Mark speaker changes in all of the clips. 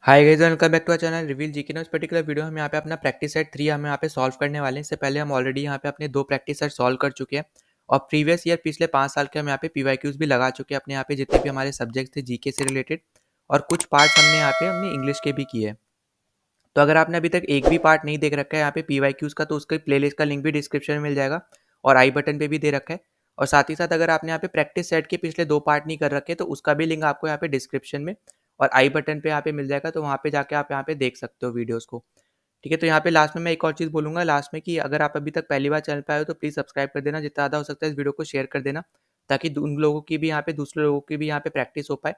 Speaker 1: Hi guys, welcome back to our channel reveal GK. इस particular video हम यहाँ पे अपना प्रैक्टिस सेट 3 हम यहाँ पे सॉल्व करने वाले हैं। इससे पहले हम ऑलरेडी यहाँ पे अपने 2 प्रैक्टिस सेट सॉल्व कर चुके हैं और प्रीवियस ईयर पिछले 5 साल के हम यहाँ पे पीवाईक्यूज भी लगा चुके हैं अपने यहाँ पे जितने भी हमारे सब्जेक्ट्स थे जीके से रिलेटेड, और कुछ पार्ट्स हमने यहाँ पे हमने इंग्लिश के भी किए हैं। तो अगर आपने अभी तक एक भी पार्ट नहीं देख रखा है यहाँ पे पीवाईक्यूज का, तो उसके प्लेलिस्ट का लिंक भी डिस्क्रिप्शन में मिल जाएगा और आई बटन पे भी दे रखा है। और साथ ही साथ अगर आपने यहाँ पे प्रैक्टिस सेट के पिछले 2 पार्ट नहीं कर रखे तो उसका भी लिंक आपको यहाँ पे डिस्क्रिप्शन में और आई बटन पे यहाँ पे मिल जाएगा, तो वहाँ पे जाके आप यहाँ पे देख सकते हो वीडियोस को। ठीक है, तो यहाँ पे लास्ट में मैं एक और चीज़ बोलूँगा लास्ट में कि अगर आप अभी तक पहली बार चैनल पे आए हो तो प्लीज़ सब्सक्राइब कर देना, जितना ज़्यादा हो सकता है इस वीडियो को शेयर कर देना, ताकि उन लोगों की भी यहाँ पे दूसरे लोगों की भी यहाँ पे प्रैक्टिस हो पाए।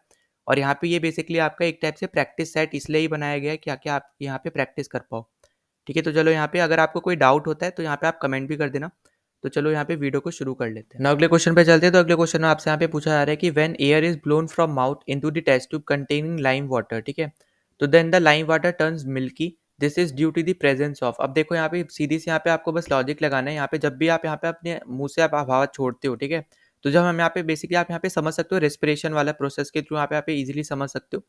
Speaker 1: और यहाँ पे ये बेसिकली आपका एक टाइप से प्रैक्टिस सेट इसलिए ही बनाया गया है कि आके आप यहाँ पे प्रैक्टिस कर पाओ। ठीक है, तो चलो यहाँ पे अगर आपको कोई डाउट होता है तो यहाँ पे आप कमेंट भी कर देना। तो चलो यहाँ पे वीडियो को शुरू कर लेते हैं ना। अगले क्वेश्चन पे चलते हैं। तो अगले क्वेश्चन में आपसे यहाँ पे पूछा जा रहा है कि when air is blown from mouth into the test tube containing lime water, ठीक है, तो then the lime water turns milky, this is due to the presence of. अब देखो यहाँ पे सीधी से यहाँ पे आपको बस लॉजिक लगाना है। यहाँ पे जब भी आप यहाँ पे अपने मुंह से आप हवा छोड़ते हो, ठीक है, तो जब हम यहाँ पे बेसिकली आप यहाँ पे समझ सकते हो रेस्पिरेशन वाला प्रोसेस के थ्रू यहाँ पे इजीली समझ सकते हो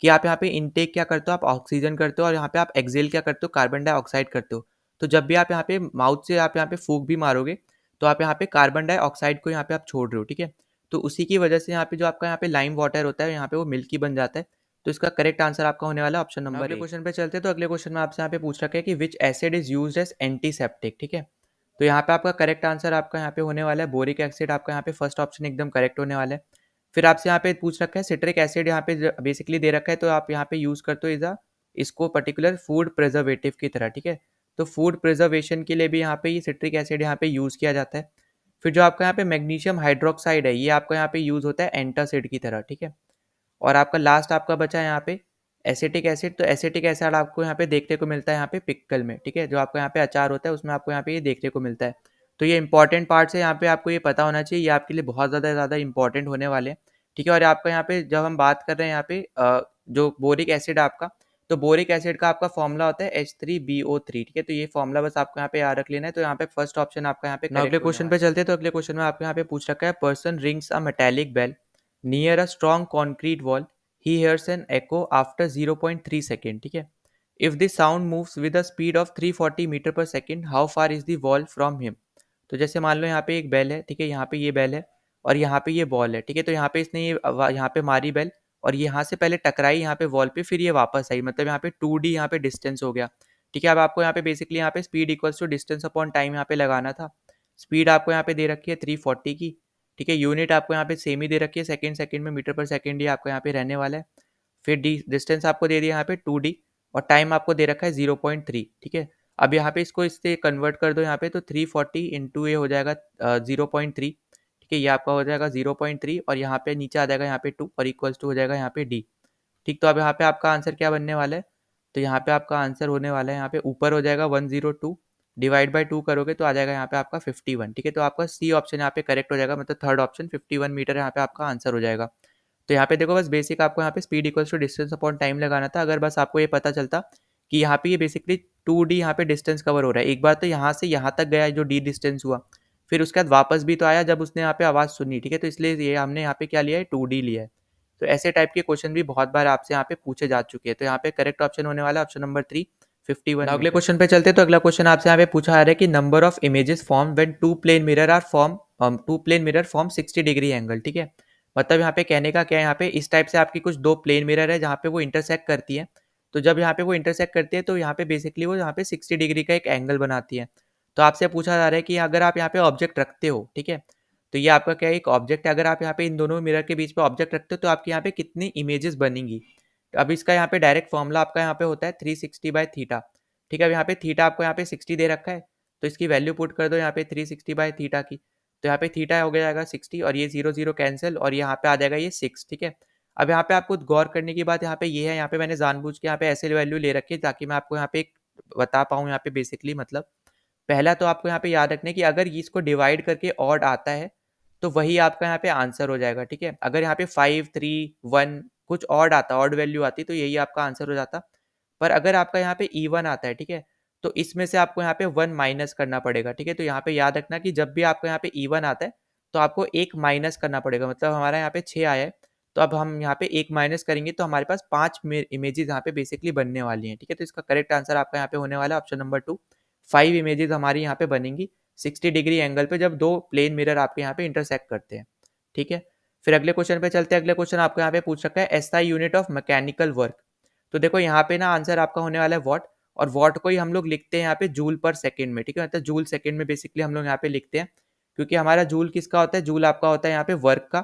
Speaker 1: कि आप यहाँ पे इनटेक क्या करते हो, आप ऑक्सीजन करते हो, और यहाँ पे आप एक्सेल क्या करते हो, कार्बन डाइऑक्साइड करते हो। तो जब भी आप यहाँ पे माउथ से आप यहाँ पे फूंक भी मारोगे तो आप यहाँ पे कार्बन डाइऑक्साइड को यहाँ पे आप छोड़ रहे हो, ठीक है। तो उसी की वजह से यहाँ पे जो आपका यहाँ पे लाइम वाटर होता है यहाँ पे वो मिल्की बन जाता है। तो इसका करेक्ट आंसर आपका होने वाला है ऑप्शन नंबर। अगले क्वेश्चन पे चलते हैं। तो अगले क्वेश्चन में आपसे यहाँ पे पूछ रखा है कि which acid is used as antiseptic, ठीक है। तो यहाँ पे आपका करेक्ट आंसर आपका यहाँ पे होने वाला है बोरिक एसिड। आपका यहाँ पे फर्स्ट ऑप्शन एकदम करेक्ट होने वाला है। फिर आपसे यहाँ पे पूछ रखा है सिट्रिक एसिड यहाँ पे बेसिकली दे रखा है, तो आप यहाँ पे यूज करते हो इसको पर्टिकुलर फूड प्रिजर्वेटिव की तरह, ठीक है। तो फूड प्रिजर्वेशन के लिए भी यहाँ पे ये सिट्रिक एसिड यहाँ पे यूज किया जाता है। फिर जो आपका यहाँ पे मैग्नीशियम हाइड्रोक्साइड है ये आपका यहाँ पे यूज होता है एंटासिड की तरह, ठीक है। और आपका लास्ट आपका बचा है यहाँ पे एसिटिक एसिड। तो एसिटिक एसिड आपको यहाँ पे देखने को मिलता है यहाँ पे पिक्कल में, ठीक है, जो आपका यहाँ पे अचार होता है उसमें आपको यहाँ पे ये देखने को मिलता है। तो ये इंपॉर्टेंट पार्ट्स है, यहाँ पे आपको ये पता होना चाहिए, ये आपके लिए बहुत ज़्यादा इंपॉर्टेंट होने वाले हैं, ठीक है। और आपका यहाँ पे जब हम बात कर रहे हैं यहाँ पे जो बोरिक एसिड आपका, तो बोरिक एसिड का आपका फॉर्मूला होता है H3BO3, ठीक है। तो ये फॉर्मूला बस आपको यहाँ पे याद रख लेना है। तो यहाँ पे फर्स्ट ऑप्शन आपका यहाँ पे अगले क्वेश्चन पे चलते हैं। तो अगले क्वेश्चन में आपको यहाँ पे पूछ रखा है person rings a metallic bell near a strong concrete wall, he hears an echo after 0.3 second, ठीक है। if the sound moves with a speed of 340 metre पर second, how far is the wall from him। तो जैसे मान लो यहाँ पे एक bell है, ठीक है, यहाँ पे ये बेल है और यहाँ पे ये बॉल है, ठीक है। तो यहाँ पे इसने ये यहाँ पे मारी बेल और ये यहाँ से पहले टकराई यहाँ पे वॉल पे, फिर ये वापस आई, मतलब यहाँ पे 2D यहाँ पे डिस्टेंस हो गया, ठीक है। अब आपको यहाँ पे बेसिकली यहाँ पे speed equals to distance upon time यहाँ पे लगाना था। स्पीड आपको यहाँ पे दे रखी है 340 की, ठीक है। यूनिट आपको यहाँ पे सेम ही दे रखी है, सेकंड सेकंड में, मीटर पर सेकंड ही आपको यहाँ पे रहने वाला है। फिर डी डिस्टेंस आपको दे दिया यहाँ पे 2D और टाइम आपको दे रखा है 0.3, ठीक है। अब यहाँ पे इसको इससे कन्वर्ट कर दो यहाँ पे, तो 340 इंटू ये हो जाएगा 0.3, ठीक है। ये आपका हो जाएगा 0.3 और यहाँ पे नीचे आ जाएगा यहाँ पे 2 और इक्वल्स टू हो जाएगा यहाँ पे डी, ठीक। तो अब यहाँ पे आपका आंसर क्या बनने वाला है, तो यहाँ पे आपका आंसर होने वाला है यहाँ पे ऊपर हो जाएगा 102, डिवाइड बाई 2 करोगे तो आ जाएगा यहाँ पे आपका 51, ठीक है। तो आपका सी ऑप्शन यहाँ पे करेक्ट हो जाएगा, मतलब थर्ड ऑप्शन 51 मीटर यहाँ पे आपका आंसर हो जाएगा। तो यहाँ पे देखो बस बेसिक आपको यहाँ पे speed equals to distance upon time लगाना था। अगर बस आपको ये पता चलता कि यहाँ पे ये बेसिकली 2D यहाँ पे डिस्टेंस कवर हो रहा है, एक बार तो यहाँ से यहाँ तक गया जो D डिस्टेंस हुआ, फिर उसके बाद वापस भी तो आया जब उसने यहाँ पे आवाज़ सुनी, ठीक है। तो इसलिए ये हमने यहाँ पे क्या लिया है, 2D लिया है। तो ऐसे टाइप के क्वेश्चन भी बहुत बार आपसे यहाँ पे पूछे जा चुके हैं। तो यहाँ पे करेक्ट ऑप्शन होने वाला है ऑप्शन नंबर 3, 51। अगले क्वेश्चन पे चलते हैं। तो अगला क्वेश्चन आपसे यहाँ पे पूछा जा रहा है कि number of images form when two plane mirror form 60 degree angle, ठीक है। मतलब यहाँ पे कहने का क्या है, यहाँ पे इस टाइप से आपकी कुछ दो प्लेन मिरर है जहाँ पे वो इंटरसेक्ट करती है। तो जब यहाँ पे वो इंटरसेक्ट करती है तो यहाँ पे बेसिकली वो यहाँ पे 60 डिग्री का एक एंगल बनाती है। तो आपसे पूछा जा रहा है कि अगर आप यहाँ पे ऑब्जेक्ट रखते हो, ठीक है, तो ये आपका क्या है, एक ऑब्जेक्ट है, अगर आप यहाँ पे इन दोनों मिरर के बीच पे ऑब्जेक्ट रखते हो तो आपके यहाँ पे कितनी इमेजेस बनेंगी। तो अब इसका यहाँ पे डायरेक्ट फॉर्मूला आपका यहाँ पे होता है 360/थीटा, ठीक है। अब यहाँ पे थीटा आपको यहाँ पे 60 दे रखा है, तो इसकी वैल्यू पुट कर दो यहाँ पे 360/थीटा की। तो यहाँ पे थीटा हो जाएगा 60 और ये 0 0 कैंसिल और यहाँ पे आ जाएगा ये 6, ठीक है। अब यहाँ पे आपको गौर करने की बात यहाँ पे ये है, यहाँ पे मैंने जानबूझ के यहाँ पे ऐसे वैल्यू ले रखी है ताकि मैं आपको यहाँ पे एक बता पाऊँ यहाँ पे बेसिकली, मतलब पहला तो आपको यहाँ पे याद रखना है कि अगर इसको डिवाइड करके ऑड आता है तो वही आपका यहाँ पे आंसर हो जाएगा, ठीक है। अगर यहाँ पे 5 3 1 कुछ ऑड आता, ऑड वैल्यू आती, तो यही आपका आंसर हो जाता। पर अगर आपका यहाँ पे इवन आता है, ठीक है, तो इसमें से आपको यहाँ पे 1 माइनस करना पड़ेगा, ठीक है। तो यहाँ पे याद रखना कि जब भी आपको यहाँ पे इवन आता है तो आपको एक माइनस करना पड़ेगा, मतलब हमारा यहाँ पे 6 आया है तो अब हम यहाँ पे एक माइनस करेंगे तो हमारे पास 5 इमेजेस यहाँ पे बेसिकली बनने वाली हैं, ठीक है। तो इसका करेक्ट आंसर आपका यहाँ पे होने वाला है ऑप्शन नंबर 2। 5 इमेजेस हमारी यहाँ पे बनेंगी 60 डिग्री एंगल पे जब दो प्लेन मिरर आपके यहाँ पे इंटरसेक्ट करते हैं, ठीक है। फिर अगले क्वेश्चन पे चलते हैं। अगले क्वेश्चन आपको यहाँ पे पूछ रखा है SI unit of mechanical work. तो देखो यहाँ पे ना आंसर आपका होने वाला है वॉट, और वॉट को ही हम लोग लिखते हैं यहाँ पे जूल पर सेकेंड में, ठीक है। मतलब जूल सेकेंड में बेसिकली हम लोग यहाँ पे लिखते हैं, क्योंकि हमारा जूल किसका होता है, जूल आपका होता है यहाँ पे वर्क का,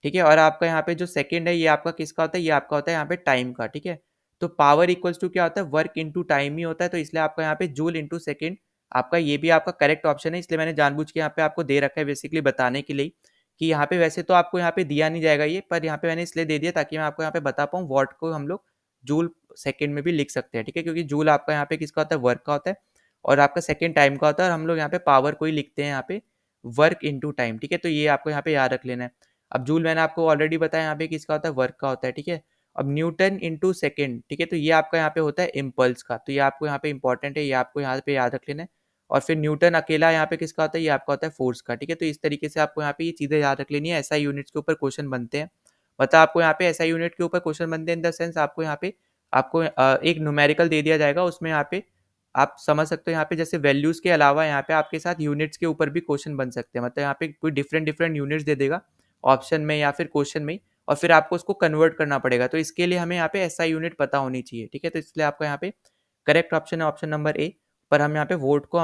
Speaker 1: ठीक है। और आपका यहाँ पे जो सेकंड है ये आपका किसका होता है, ये आपका होता है यहाँ पे टाइम का, ठीक है। तो पावर इक्वल्स टू क्या होता है, वर्क इंटू टाइम ही होता है, तो इसलिए आपका यहाँ पे जूल इंटू सेकेंड आपका ये भी आपका करेक्ट ऑप्शन है। इसलिए मैंने जानबूझ के यहाँ पे आपको दे रखा है बेसिकली बताने के लिए कि यहाँ पे वैसे तो आपको यहाँ पे दिया नहीं जाएगा ये, पर यहाँ पे मैंने इसलिए दे दिया ताकि मैं आपको यहाँ पे बता पाऊँ वॉट को हम लोग जूल सेकेंड में भी लिख सकते हैं, ठीक है। क्योंकि जूल आपका यहाँ पे किसका होता है, वर्क का होता है, और आपका सेकेंड टाइम का होता है, और हम लोग यहाँ पे पावर को ही लिखते हैं यहाँ पे वर्क इंटू टाइम, ठीक है। तो ये आपको यहाँ पे याद रख लेना है। अब जूल मैंने आपको ऑलरेडी बताया यहाँ पे किसका होता है, वर्क का होता है, ठीक है। अब न्यूटन इंटू सेकेंड, ठीक है, तो ये आपका यहाँ पे होता है इम्पल्स का, तो ये आपको यहाँ पे इंपॉर्टेंट है, ये आपको यहाँ पे याद रख लेना है। और फिर न्यूटन अकेला यहाँ पे किसका होता है, ये आपका होता है फोर्स का, ठीक है। तो इस तरीके से आपको यहाँ पे ये चीज़ें याद रख लेनी है। एसआई यूनिट्स के ऊपर क्वेश्चन बनते हैं, मतलब आपको यहाँ पे एसआई यूनिट के ऊपर क्वेश्चन बनते हैं इन द सेंस आपको यहाँ पे आपको एक न्यूमेरिकल दे दिया जाएगा, उसमें यहाँ पे आप समझ सकते हो यहाँ पे जैसे वैल्यूज के अलावा यहाँ पे आपके साथ यूनिट्स के ऊपर भी क्वेश्चन बन सकते हैं। मतलब यहाँ पे कोई डिफरेंट डिफरेंट यूनिट्स दे देगा ऑप्शन में या फिर क्वेश्चन में, और फिर आपको उसको कन्वर्ट करना पड़ेगा। तो इसके लिए हमें यहाँ पे एसआई यूनिट पता होनी चाहिए, ठीक है। तो इसलिए आपका यहाँ पे करेक्ट ऑप्शन है ऑप्शन नंबर ए। पर हम यहाँ पे वोट को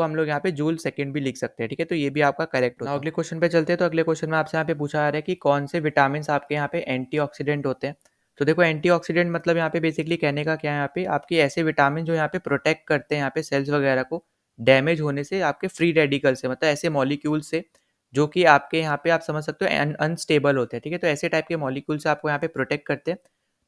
Speaker 1: हम लोग यहाँ पे जूल सेकंड भी लिख सकते हैं, ठीक है। तो ये भी आपका करेक्ट होता है। अगले क्वेश्चन पे चलते हैं। तो अगले क्वेश्चन में आपसे यहाँ पे पूछा जा रहा है कि कौन से विटामिन आपके यहाँ पे एंटीऑक्सीडेंट होते हैं। तो देखो एंटीऑक्सीडेंट मतलब यहाँ पे बेसिकली कहने का क्या है, यहाँ पे आपके ऐसे विटामिन जो यहाँ पे प्रोटेक्ट करते हैं यहाँ पे सेल्स वगैरह को डैमेज होने से, आपके फ्री रेडिकल से, मतलब ऐसे मॉलिक्यूल से जो कि आपके यहाँ पे आप समझ सकते हो अनस्टेबल होते हैं, ठीक है। तो ऐसे टाइप के मॉलिक्यूल से आपको यहाँ पे प्रोटेक्ट करते हैं।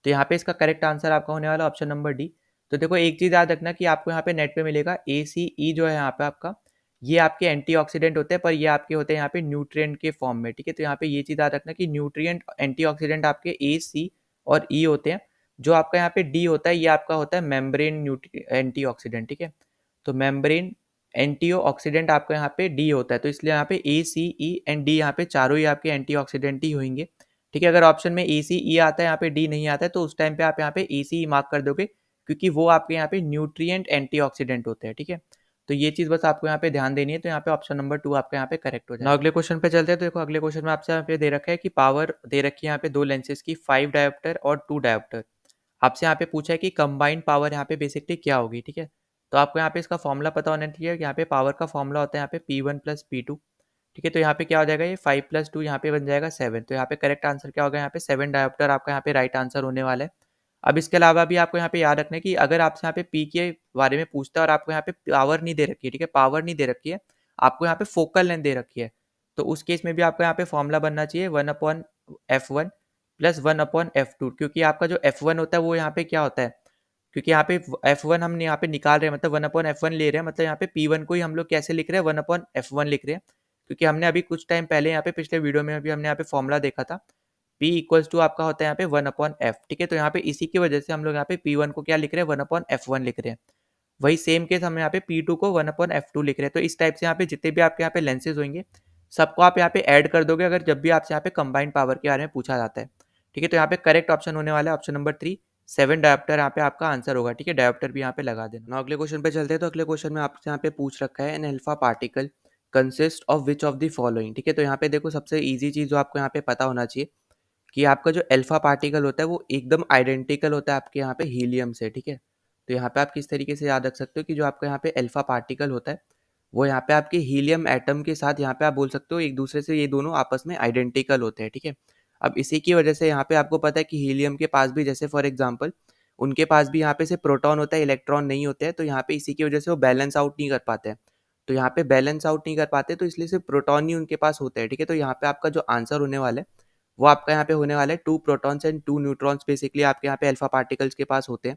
Speaker 1: तो यहाँ पे इसका करेक्ट आंसर आपका होने वाला ऑप्शन नंबर डी। तो देखो एक चीज़ याद रखना कि आपको यहाँ पे नेट पे मिलेगा ACE जो है यहाँ पे आपका, ये आपके एंटीऑक्सीडेंट होते हैं, पर ये आपके होते हैं यहाँ पे न्यूट्रिएंट के फॉर्म में, ठीक है। तो यहाँ पे ये चीज़ याद रखना कि न्यूट्रिएंट एंटीऑक्सीडेंट आपके AC और E होते हैं। जो आपका यहाँ पे डी होता है ये आपका होता है मेम्ब्रेन एंटीऑक्सीडेंट, ठीक है। तो मेम्ब्रेन एंटीऑक्सीडेंट आपका यहाँ पे डी होता है, तो इसलिए यहाँ पे ACE एंड डी यहाँ पे चारों ही आपके एंटीऑक्सीडेंट ही होंगे, ठीक है। अगर ऑप्शन में ACE आता है यहाँ पे डी नहीं आता है तो उस टाइम पे आप यहाँ पे ACE मार्क कर दोगे, क्योंकि वो आपके यहाँ पे न्यूट्रिएंट एंटीऑक्सीडेंट होते हैं, ठीक है। तो ये चीज़ बस आपको यहाँ पे ध्यान देनी है। तो यहाँ पे ऑप्शन नंबर 2 आपका यहाँ पे करेक्ट हो जाएगा। अगले क्वेश्चन पे चलते हैं। तो देखो अगले क्वेश्चन में आपसे यहाँ पे दे रखा है कि पावर दे रखी है यहाँ पे दो लेंसेज की, 5 डायोप्टर और 2 डायोप्टर। आपसे यहाँ पे पूछा है कि कंबाइंड पावर यहाँ पे बेसिकली क्या होगी, ठीक है। तो आपको यहाँ पे इसका फॉर्मूला पता होना चाहिए। यहाँ पे पावर का फॉर्मूला होता है यहाँ पे P1 प्लस P2, ठीक है। तो यहाँ पे क्या हो जाएगा, ये 5 प्लस 2 यहाँ पे बन जाएगा 7। तो यहाँ पे करेक्ट आंसर क्या होगा, यहाँ पे 7 डायोप्टर आपका यहाँ पे राइट आंसर होने वाला है। अब इसके अलावा भी आपको यहाँ पे याद रखना है कि अगर आपसे यहाँ पे पी के बारे में पूछता है और आपको यहाँ पे पावर नहीं दे रखी है, ठीक है, पावर नहीं दे रखी है, आपको यहाँ पे फोकल लेंथ दे रखी है, तो उस केस में भी आपको यहाँ पे फॉर्मूला बनना चाहिए 1/f1 प्लस 1/f2, क्योंकि आपका जो f1 होता है वो यहाँ पे क्या होता है, क्योंकि यहाँ पे f1 हम यहाँ पे निकाल रहे हैं, मतलब 1/f1 ले रहे हैं, मतलब यहाँ पे p1 को ही हम लोग कैसे लिख रहे हैं, 1/f1 लिख रहे हैं। क्योंकि हमने अभी कुछ टाइम पहले यहाँ पे पिछले वीडियो में अभी हमने यहाँ पे फॉर्मूला देखा था, P इक्वल्स टू आपका होता है यहाँ पे 1/f, ठीक है। तो यहाँ पे इसी की वजह से हम लोग यहाँ पे P1 को क्या लिख रहे हैं, 1/f1 लिख रहे हैं। वही सेम केस हम यहाँ पे P2 को 1/f2 लिख रहे हैं। तो इस टाइप से यहाँ पे जितने भी आपके यहाँ पे लेंसेज होंगे सबको आप यहाँ पे ऐड कर दोगे, अगर जब भी आपसे यहाँ पे कंबाइंड पावर के बारे में पूछा जाता है, ठीक है। तो यहाँ पे करेक्ट ऑप्शन होने वाला है ऑप्शन नंबर 3, 7 डायोप्टर यहाँ पे आपका आंसर होगा, ठीक है। डायोप्टर भी यहाँ पे लगा देना। अगले क्वेश्चन पे चलते हैं। तो अगले क्वेश्चन में आपसे यहाँ पे पूछ रखा है an alpha particle consist of which of the following, ठीक है। तो यहाँ पे देखो सबसे ईजी चीज़ जो आपको यहाँ पे पता होना चाहिए कि आपका जो अल्फा पार्टिकल होता है वो एकदम आइडेंटिकल होता है आपके यहाँ पे हीलियम से, ठीक है। तो यहाँ पे आप किस तरीके से याद रख सकते हो कि जो आपका यहाँ पे अल्फा पार्टिकल होता है वो यहाँ पे आपके हीलियम एटम के साथ यहाँ पे आप बोल सकते हो एक दूसरे से ये दोनों आपस में आइडेंटिकल होते हैं, ठीक है। अब इसी की वजह से यहाँ पे आपको पता है कि हीलियम के पास भी जैसे फॉर एग्जाम्पल उनके पास भी यहाँ पे से प्रोटॉन होता है, इलेक्ट्रॉन नहीं होते हैं, तो यहाँ पे इसी की वजह से वो बैलेंस आउट नहीं कर पाते हैं। तो यहाँ पे बैलेंस आउट नहीं कर पाते तो इसलिए सिर्फ प्रोटॉन ही उनके पास होते हैं, ठीक है। तो यहाँ पे आपका जो आंसर होने वाला है वो आपका यहाँ पे होने वाला है 2 प्रोटॉन्स एंड 2 न्यूट्रॉन्स बेसिकली आपके यहाँ पे अल्फा पार्टिकल्स के पास होते हैं,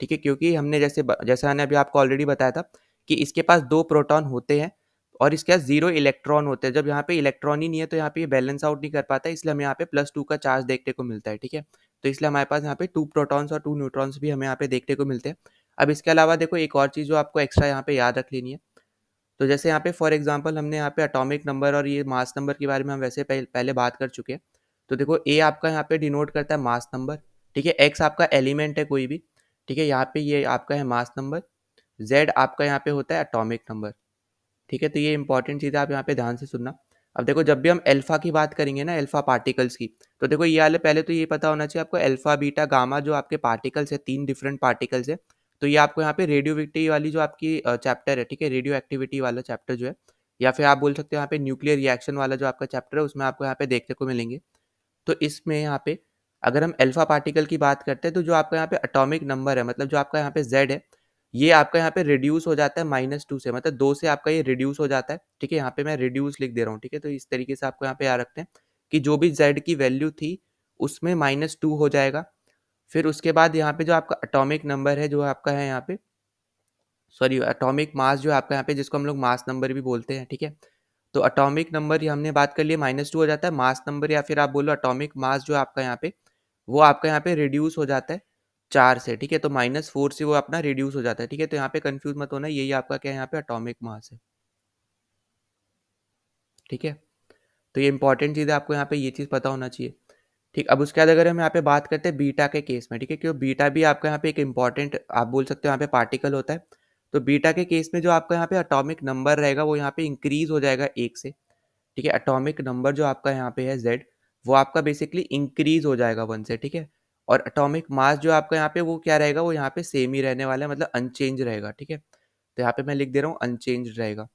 Speaker 1: ठीक है। क्योंकि हमने जैसे मैंने अभी आपको ऑलरेडी बताया था कि इसके पास 2 प्रोटॉन होते हैं और इसके पास 0 इलेक्ट्रॉन होते हैं। जब यहाँ पे इलेक्ट्रॉन ही नहीं है तो यहाँ पे ये बैलेंस आउट नहीं कर पाता है, इसलिए हमें यहाँ पे +2 का चार्ज देखने को मिलता है, ठीक है। तो इसलिए हमारे पास यहाँ पे 2 प्रोटॉन्स और 2 न्यूट्रॉन्स भी हमें यहाँ पे देखने को मिलते हैं। अब इसके अलावा देखो एक और चीज़ जो आपको एक्स्ट्रा यहाँ पे याद रख लेनी है। तो जैसे यहाँ पे फॉर एग्जांपल हमने यहाँ पे एटॉमिक नंबर और ये मास नंबर के बारे में हम वैसे पहले बात कर चुके हैं। तो देखो ए आपका यहाँ पे डिनोट करता है मास नंबर, ठीक है, एक्स आपका एलिमेंट है कोई भी, ठीक है, यहाँ पे ये आपका है मास नंबर, जेड आपका यहाँ पे होता है एटॉमिक नंबर, ठीक है। तो ये इंपॉर्टेंट चीज़ है, आप यहाँ पे ध्यान से सुनना। अब देखो जब भी हम अल्फा की बात करेंगे ना, अल्फा पार्टिकल्स की, तो देखो ये वाले पहले तो ये पता होना चाहिए आपको, अल्फा बीटा गामा जो आपके पार्टिकल्स है, 3 डिफरेंट पार्टिकल्स है। तो ये आपको यहाँ पे रेडियोविटी वाली जो आपकी चैप्टर है, ठीक है, रेडियो एक्टिविटी वाला चैप्टर जो है, या फिर आप बोल सकते हो यहाँ पे न्यूक्लियर रिएक्शन वाला जो आपका चैप्टर है, उसमें आपको यहाँ पे देखने को मिलेंगे। तो इसमें यहाँ पे अगर हम अल्फा पार्टिकल की बात करते हैं, तो जो आपका यहाँ पे एटॉमिक नंबर है, मतलब जो आपका यहाँ पे जेड है, ये आपका यहाँ पे रिड्यूस हो जाता है -2 से, मतलब 2 से आपका ये रिड्यूस हो जाता है, ठीक है। यहाँ पे मैं रिड्यूस लिख दे रहा हूँ, ठीक है। तो इस तरीके से आपको यहाँ पे याद रखते हैं कि जो भी जेड की वैल्यू थी उसमें -2 हो जाएगा। फिर उसके बाद यहाँ पे जो आपका एटॉमिक नंबर है, जो आपका है यहाँ पे, सॉरी, एटॉमिक मास जो है आपका यहाँ पे, जिसको हम लोग मास नंबर भी बोलते हैं, ठीक है। तो एटॉमिक नंबर ये हमने बात कर लिया, -2 हो जाता है। मास नंबर या फिर आप बोलो एटॉमिक मास जो है आपका यहाँ पे, वो आपका यहाँ पे रिड्यूस हो जाता है 4 से, ठीक है। तो -4 से वो अपना रिड्यूस हो जाता है, ठीक है। तो यहाँ पे कंफ्यूज मत होना, यही आपका क्या है यहाँ पे एटॉमिक मास है, ठीक है। तो ये इंपॉर्टेंट चीज़ है, आपको यहाँ पे ये चीज़ पता होना चाहिए, ठीक। अब उसके बाद अगर हम यहाँ पे बात करते हैं बीटा के केस में, ठीक है, क्योंकि बीटा भी आपका यहाँ पे एक इंपॉर्टेंट आप बोल सकते हो यहाँ पे पार्टिकल होता है। तो बीटा के केस में जो आपका यहाँ पे एटॉमिक नंबर रहेगा वो यहाँ पे इंक्रीज हो जाएगा 1 से, ठीक है। एटॉमिक नंबर जो आपका यहाँ पे है जेड, वो आपका बेसिकली इंक्रीज हो जाएगा 1 से, ठीक है। और एटॉमिक मास जो आपका यहाँ पे वो क्या रहेगा, वो यहाँ पे सेम ही रहने वाला है, मतलब अनचेंज रहेगा, ठीक है। तो यहाँ पे मैं लिख दे रहा हूँ अनचेंज रहेगा।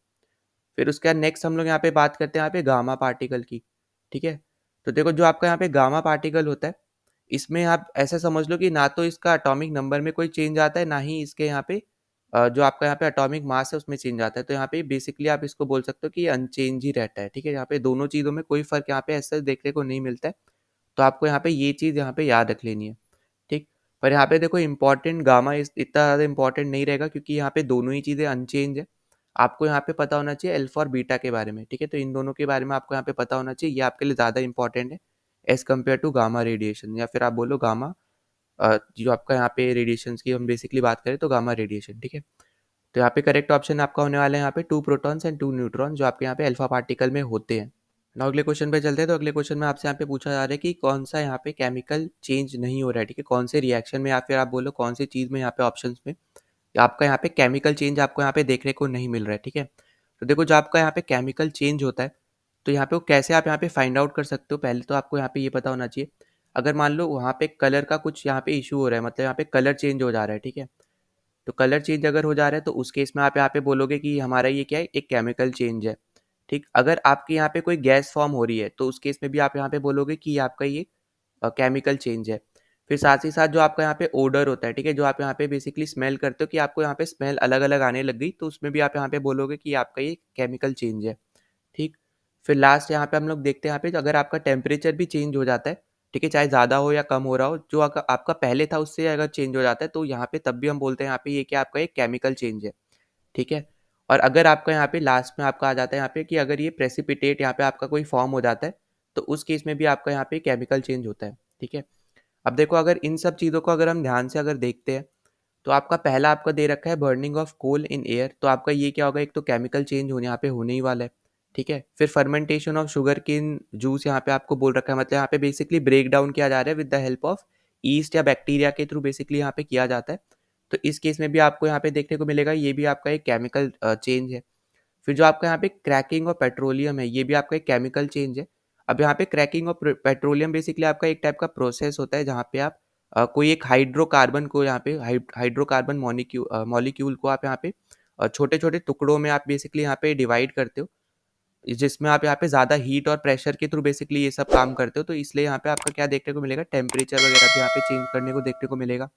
Speaker 1: फिर उसके बाद नेक्स्ट हम लोग यहाँ पे बात करते हैं यहाँ पे गामा पार्टिकल की, ठीक है। तो देखो जो आपका यहाँ पे गामा पार्टिकल होता है, इसमें आप ऐसा समझ लो कि ना तो इसका एटॉमिक नंबर में कोई चेंज आता है, ना ही इसके यहाँ पे जो आपका यहाँ पे एटॉमिक मास है उसमें चेंज आता है। तो यहाँ पे बेसिकली आप इसको बोल सकते हो कि ये अनचेंज ही रहता है, ठीक है। यहाँ पे दोनों चीज़ों में कोई फर्क यहाँ पे ऐसा देखने को नहीं मिलता है। तो आपको यहाँ पे ये चीज़ यहाँ पे याद रख लेनी है, ठीक। पर यहाँ पे देखो इंपॉर्टेंट गामा इस इतना ज़्यादा इंपॉर्टेंट नहीं रहेगा, क्योंकि यहाँ पे दोनों ही चीज़ें अनचेंज है। आपको यहाँ पे पता होना चाहिए अल्फा और बीटा के बारे में, ठीक है। तो इन दोनों के बारे में आपको यहाँ पे पता होना चाहिए, ये आपके लिए ज़्यादा इंपॉर्टेंट है as compare to gamma radiation, या फिर आप बोलो गामा जो आपका यहाँ पे रेडिएशंस की हम बेसिकली बात करें तो गामा रेडिएशन, ठीक है। तो यहाँ पे करेक्ट ऑप्शन आपका होने वाला है यहाँ पे 2 प्रोटॉन्स एंड 2 न्यूट्रॉन, जो आपके यहाँ पे अल्फा पार्टिकल में होते हैं। नाउ अगले क्वेश्चन पे चलते हैं। तो अगले क्वेश्चन में आपसे यहाँ पे पूछा जा रहा है कि कौन सा यहाँ पे केमिकल चेंज नहीं हो रहा है, ठीक है, कौन से रिएक्शन में या फिर आप बोलो कौन सी चीज़ में यहाँ पे ऑप्शंस में आपका यहाँ पे केमिकल चेंज आपको यहाँ पे देखने को नहीं मिल रहा है, ठीक है। तो देखो जो आपका यहाँ पे केमिकल चेंज होता है, तो यहाँ पे वो कैसे आप यहाँ पे फाइंड आउट कर सकते हो, पहले तो आपको यहाँ पे ये पता होना चाहिए। अगर मान लो वहाँ पे कलर का कुछ यहाँ पे इशू हो रहा है, मतलब यहाँ पे कलर चेंज हो जा रहा है, ठीक है। तो कलर चेंज अगर हो जा रहा है तो उस केस में आप यहाँ पे बोलोगे कि हमारा ये क्या है, एक केमिकल चेंज है, ठीक। अगर आपके यहाँ पे कोई गैस फॉर्म हो रही है तो उस केस में भी आप यहाँ पे बोलोगे कि आपका ये केमिकल चेंज है। फिर साथ ही साथ जो आपका यहाँ पे ओडर होता है, ठीक है, जो आप यहाँ पे बेसिकली स्मेल करते हो कि आपको यहाँ पे स्मेल अलग अलग आने लग गई, तो उसमें भी आप यहाँ पे बोलोगे कि आपका ये केमिकल चेंज है, ठीक। फिर लास्ट यहाँ पे हम लोग देखते हैं यहाँ पे, तो अगर आपका टेम्परेचर भी चेंज हो जाता है, ठीक है, चाहे ज़्यादा हो या कम हो रहा हो, जो आपका पहले था उससे अगर चेंज हो जाता है, तो यहाँ पे तब भी हम बोलते हैं यहाँ पे ये क्या आपका एक केमिकल चेंज है, ठीक है। और अगर आपका यहाँ पे लास्ट में आपका आ जाता है यहाँ पे कि अगर ये प्रेसिपिटेट यहाँ पे आपका कोई फॉर्म हो जाता है, तो उस केस में भी आपका यहाँ पे केमिकल चेंज होता है, ठीक है। अब देखो अगर इन सब चीज़ों को अगर हम ध्यान से अगर देखते हैं, तो आपका पहला आपका दे रखा है burning of coal in air, तो आपका ये क्या होगा, एक तो केमिकल चेंज होने यहाँ पे होने ही वाला है, ठीक है। फिर fermentation of sugar cane juice यहाँ पे आपको बोल रखा है, मतलब यहाँ पे बेसिकली ब्रेक डाउन किया जा रहा है with the help of east या बैक्टीरिया के थ्रू बेसिकली यहाँ पे किया जाता है। तो इस केस में भी आपको यहाँ पे देखने को मिलेगा, ये भी आपका एक केमिकल चेंज है। फिर जो आपका यहाँ पे क्रैकिंग ऑफ पेट्रोलियम है, ये भी आपका एक केमिकल चेंज है। अब यहाँ पे क्रैकिंग ऑफ पेट्रोलियम बेसिकली आपका एक टाइप का प्रोसेस होता है, जहाँ पे आप कोई एक हाइड्रोकार्बन को यहाँ पे हाइड्रोकार्बन मॉलिक्यूल को आप यहाँ पे छोटे छोटे टुकड़ों में आप बेसिकली यहाँ पे डिवाइड करते हो, जिसमें आप यहाँ पे ज़्यादा हीट और प्रेशर के थ्रू बेसिकली ये सब काम करते हो। तो इसलिए यहाँ पे आपका क्या देखने को मिलेगा, टेम्परेचर वगैरह भी यहाँ पे चेंज करने को देखने को मिलेगा,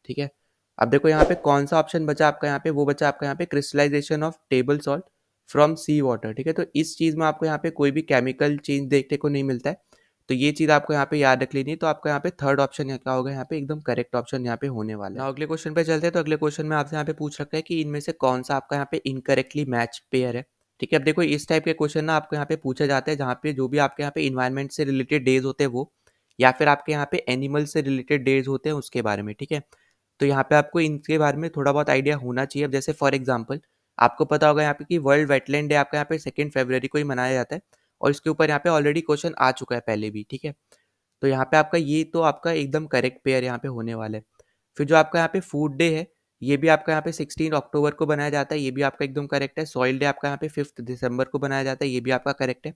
Speaker 1: ठीक है। अब देखो यहाँ पे कौन सा ऑप्शन बचा आपका, यहाँ पे वो बचा आपका यहाँ पे crystallisation of table salt from sea water, ठीक है। तो इस चीज़ में आपको यहाँ पे कोई भी केमिकल चेंज देखने को नहीं मिलता है, तो ये चीज़ आपको यहाँ पे याद रख लेनी है। तो आपका यहाँ पे थर्ड ऑप्शन क्या होगा, यहाँ पे एकदम करेक्ट ऑप्शन यहाँ पे होने वाला है। Now, अगले क्वेश्चन पे चलते हैं। तो अगले क्वेश्चन में आपसे यहाँ पे पूछ रखा है कि इनमें से कौन सा आपका यहाँ पे इनकरेक्टली मैच पेयर है, ठीक है। अब देखो इस टाइप के क्वेश्चन ना आपको यहाँ पे पूछा जाता है, जहाँ पे जो भी आपके यहाँ पे इन्वायरमेंट से रिलेटेड डेज होते हैं वो, या फिर आपके यहाँ पे एनिमल से रिलेटेड डेज होते हैं उसके बारे में, ठीक है। तो यहाँ पे आपको इनके बारे में थोड़ा बहुत आइडिया होना चाहिए। अब जैसे फॉर एग्जांपल आपको पता होगा यहाँ पे कि वर्ल्ड वेटलैंड डे आपका यहाँ पे 2 फरवरी को ही मनाया जाता है, और इसके ऊपर यहाँ पे ऑलरेडी क्वेश्चन आ चुका है पहले भी, ठीक है। तो यहाँ पे आपका ये तो आपका एकदम करेक्ट पेयर यहाँ पे होने वाला है। फिर जो आपका यहाँ पे फूड डे है, ये भी आपका यहाँ पे 16 अक्टूबर को बनाया जाता है, ये भी आपका एकदम करेक्ट है। सॉइल डे आपका यहाँ पे 5 दिसंबर को बनाया जाता है, ये भी आपका करेक्ट है।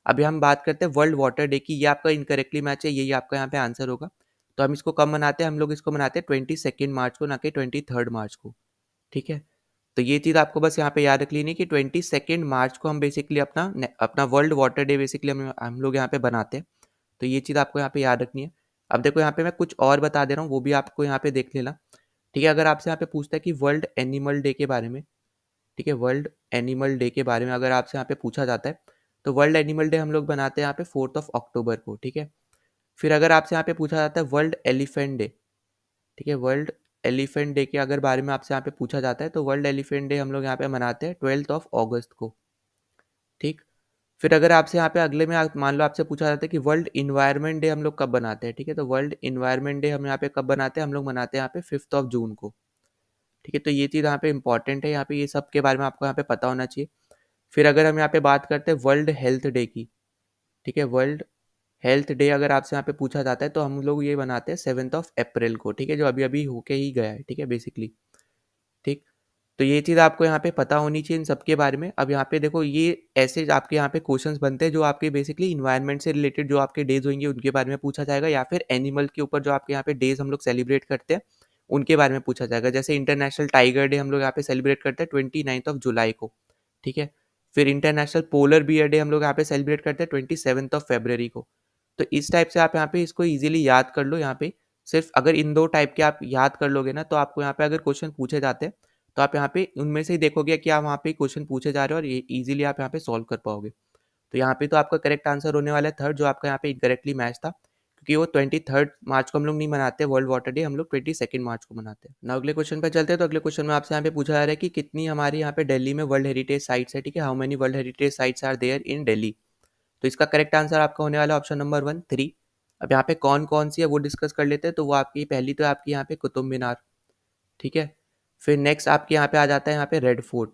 Speaker 1: अभी हम बात करते हैं वर्ल्ड वाटर डे की, ये आपका इनकरेक्टली मैच है, यही आपका यहाँ पे आंसर होगा। तो हम इसको कब मनाते हैं? हम लोग इसको मनाते हैं 22 मार्च को, ना कि 23 मार्च को, ठीक है? तो ये चीज़ आपको बस यहाँ पे याद रख लेनी है कि 22 मार्च को हम बेसिकली अपना वर्ल्ड वाटर डे बेसिकली हम लोग यहाँ पे बनाते हैं। तो ये चीज़ आपको यहाँ पे याद रखनी है। अब देखो यहाँ पे मैं कुछ और बता दे रहा हूँ, वो भी आपको यहाँ पे देख लेना, ठीक है? अगर आपसे यहाँ पे पूछता है कि वर्ल्ड एनिमल डे के बारे में, ठीक है? वर्ल्ड एनिमल डे के बारे में अगर आपसे यहाँ पे पूछा जाता है, तो वर्ल्ड एनिमल डे हम लोग बनाते हैं यहाँ पे 4 अक्टूबर को, ठीक है? फिर अगर आपसे यहाँ पे पूछा जाता है वर्ल्ड एलिफेंट डे, ठीक है? वर्ल्ड एलिफेंट डे के अगर बारे में आपसे यहाँ पे पूछा जाता है, तो वर्ल्ड एलिफेंट डे हम लोग यहाँ पे मनाते हैं 12 अगस्त को, ठीक? फिर अगर आपसे यहाँ पे अगले में मान लो आपसे पूछा जाता है कि वर्ल्ड इन्वायरमेंट डे हम लोग कब बनाते हैं, ठीक है? तो वर्ल्ड इन्वायरमेंट डे हम यहाँ पे कब बनाते हैं? हम लोग मनाते हैं यहाँ पे 5 जून को, ठीक है? तो ये चीज़ यहाँ पे इंपॉर्टेंट है, यहाँ पे ये सब के बारे में आपको यहाँ पे पता होना चाहिए। फिर अगर हम यहाँ पे बात करते हैं वर्ल्ड हेल्थ डे की, ठीक है? वर्ल्ड हेल्थ डे अगर आपसे यहाँ पे पूछा जाता है, तो हम लोग ये बनाते हैं 7 अप्रैल को, ठीक है? जो अभी अभी होके ही गया है, ठीक है? बेसिकली, ठीक? तो ये चीज़ आपको यहाँ पे पता होनी चाहिए इन सब के बारे में। अब यहाँ पे देखो, ये ऐसे आपके यहाँ पे क्वेश्चंस बनते हैं जो आपके बेसिकली इन्वायरमेंट से रिलेटेड जो आपके डेज होंगे उनके बारे में पूछा जाएगा, या फिर एनिमल के ऊपर जो आपके यहाँ पे डेज हम लोग सेलिब्रेट करते हैं उनके बारे में पूछा जाएगा। जैसे इंटरनेशनल टाइगर डे हम लोग यहाँ पे सेलिब्रेट करते हैं 29 जुलाई को, ठीक है? फिर इंटरनेशनल पोलर बियर डे हम लोग यहाँ पे सेलिब्रेट करते हैं 27 फरवरी को। तो इस टाइप से आप यहाँ पे इसको ईजिली याद कर लो। यहाँ पे सिर्फ अगर इन 2 टाइप के आप याद कर लोगे ना, तो आपको यहाँ पे अगर क्वेश्चन पूछे जाते हैं, तो आप यहाँ पे उनमें से ही देखोगे कि आप वहाँ पे क्वेश्चन पूछे जा रहे हो और ये ईजिली आप यहाँ पे सॉल्व कर पाओगे। तो यहाँ पे तो आपका करेक्ट आंसर होने वाला है थर्ड, जो आपका यहाँ पे इनकरेक्टली मैच था, क्योंकि वो 23 मार्च को हम लोग नहीं मनाते वर्ल्ड वाटर डे, हम लोग 22 मार्च को मनाते हैं। ना अगले क्वेश्चन पे चलते हैं। तो अगले क्वेश्चन में आपसे यहाँ पे पूछा जा रहा है कि कितनी हमारे यहाँ पे दिल्ली में वर्ल्ड हेरिटेज साइट्स है, ठीक है? How many world heritage sites are there in Delhi? तो इसका करेक्ट आंसर आपका होने वाला है ऑप्शन नंबर 1, 3। अब यहाँ पे कौन कौन सी है वो डिस्कस कर लेते हैं। तो वो आपकी पहली तो आपकी यहाँ पे कुतुब मीनार, ठीक है? फिर नेक्स्ट आपके यहाँ पे आ जाता है यहाँ पे रेड फोर्ट।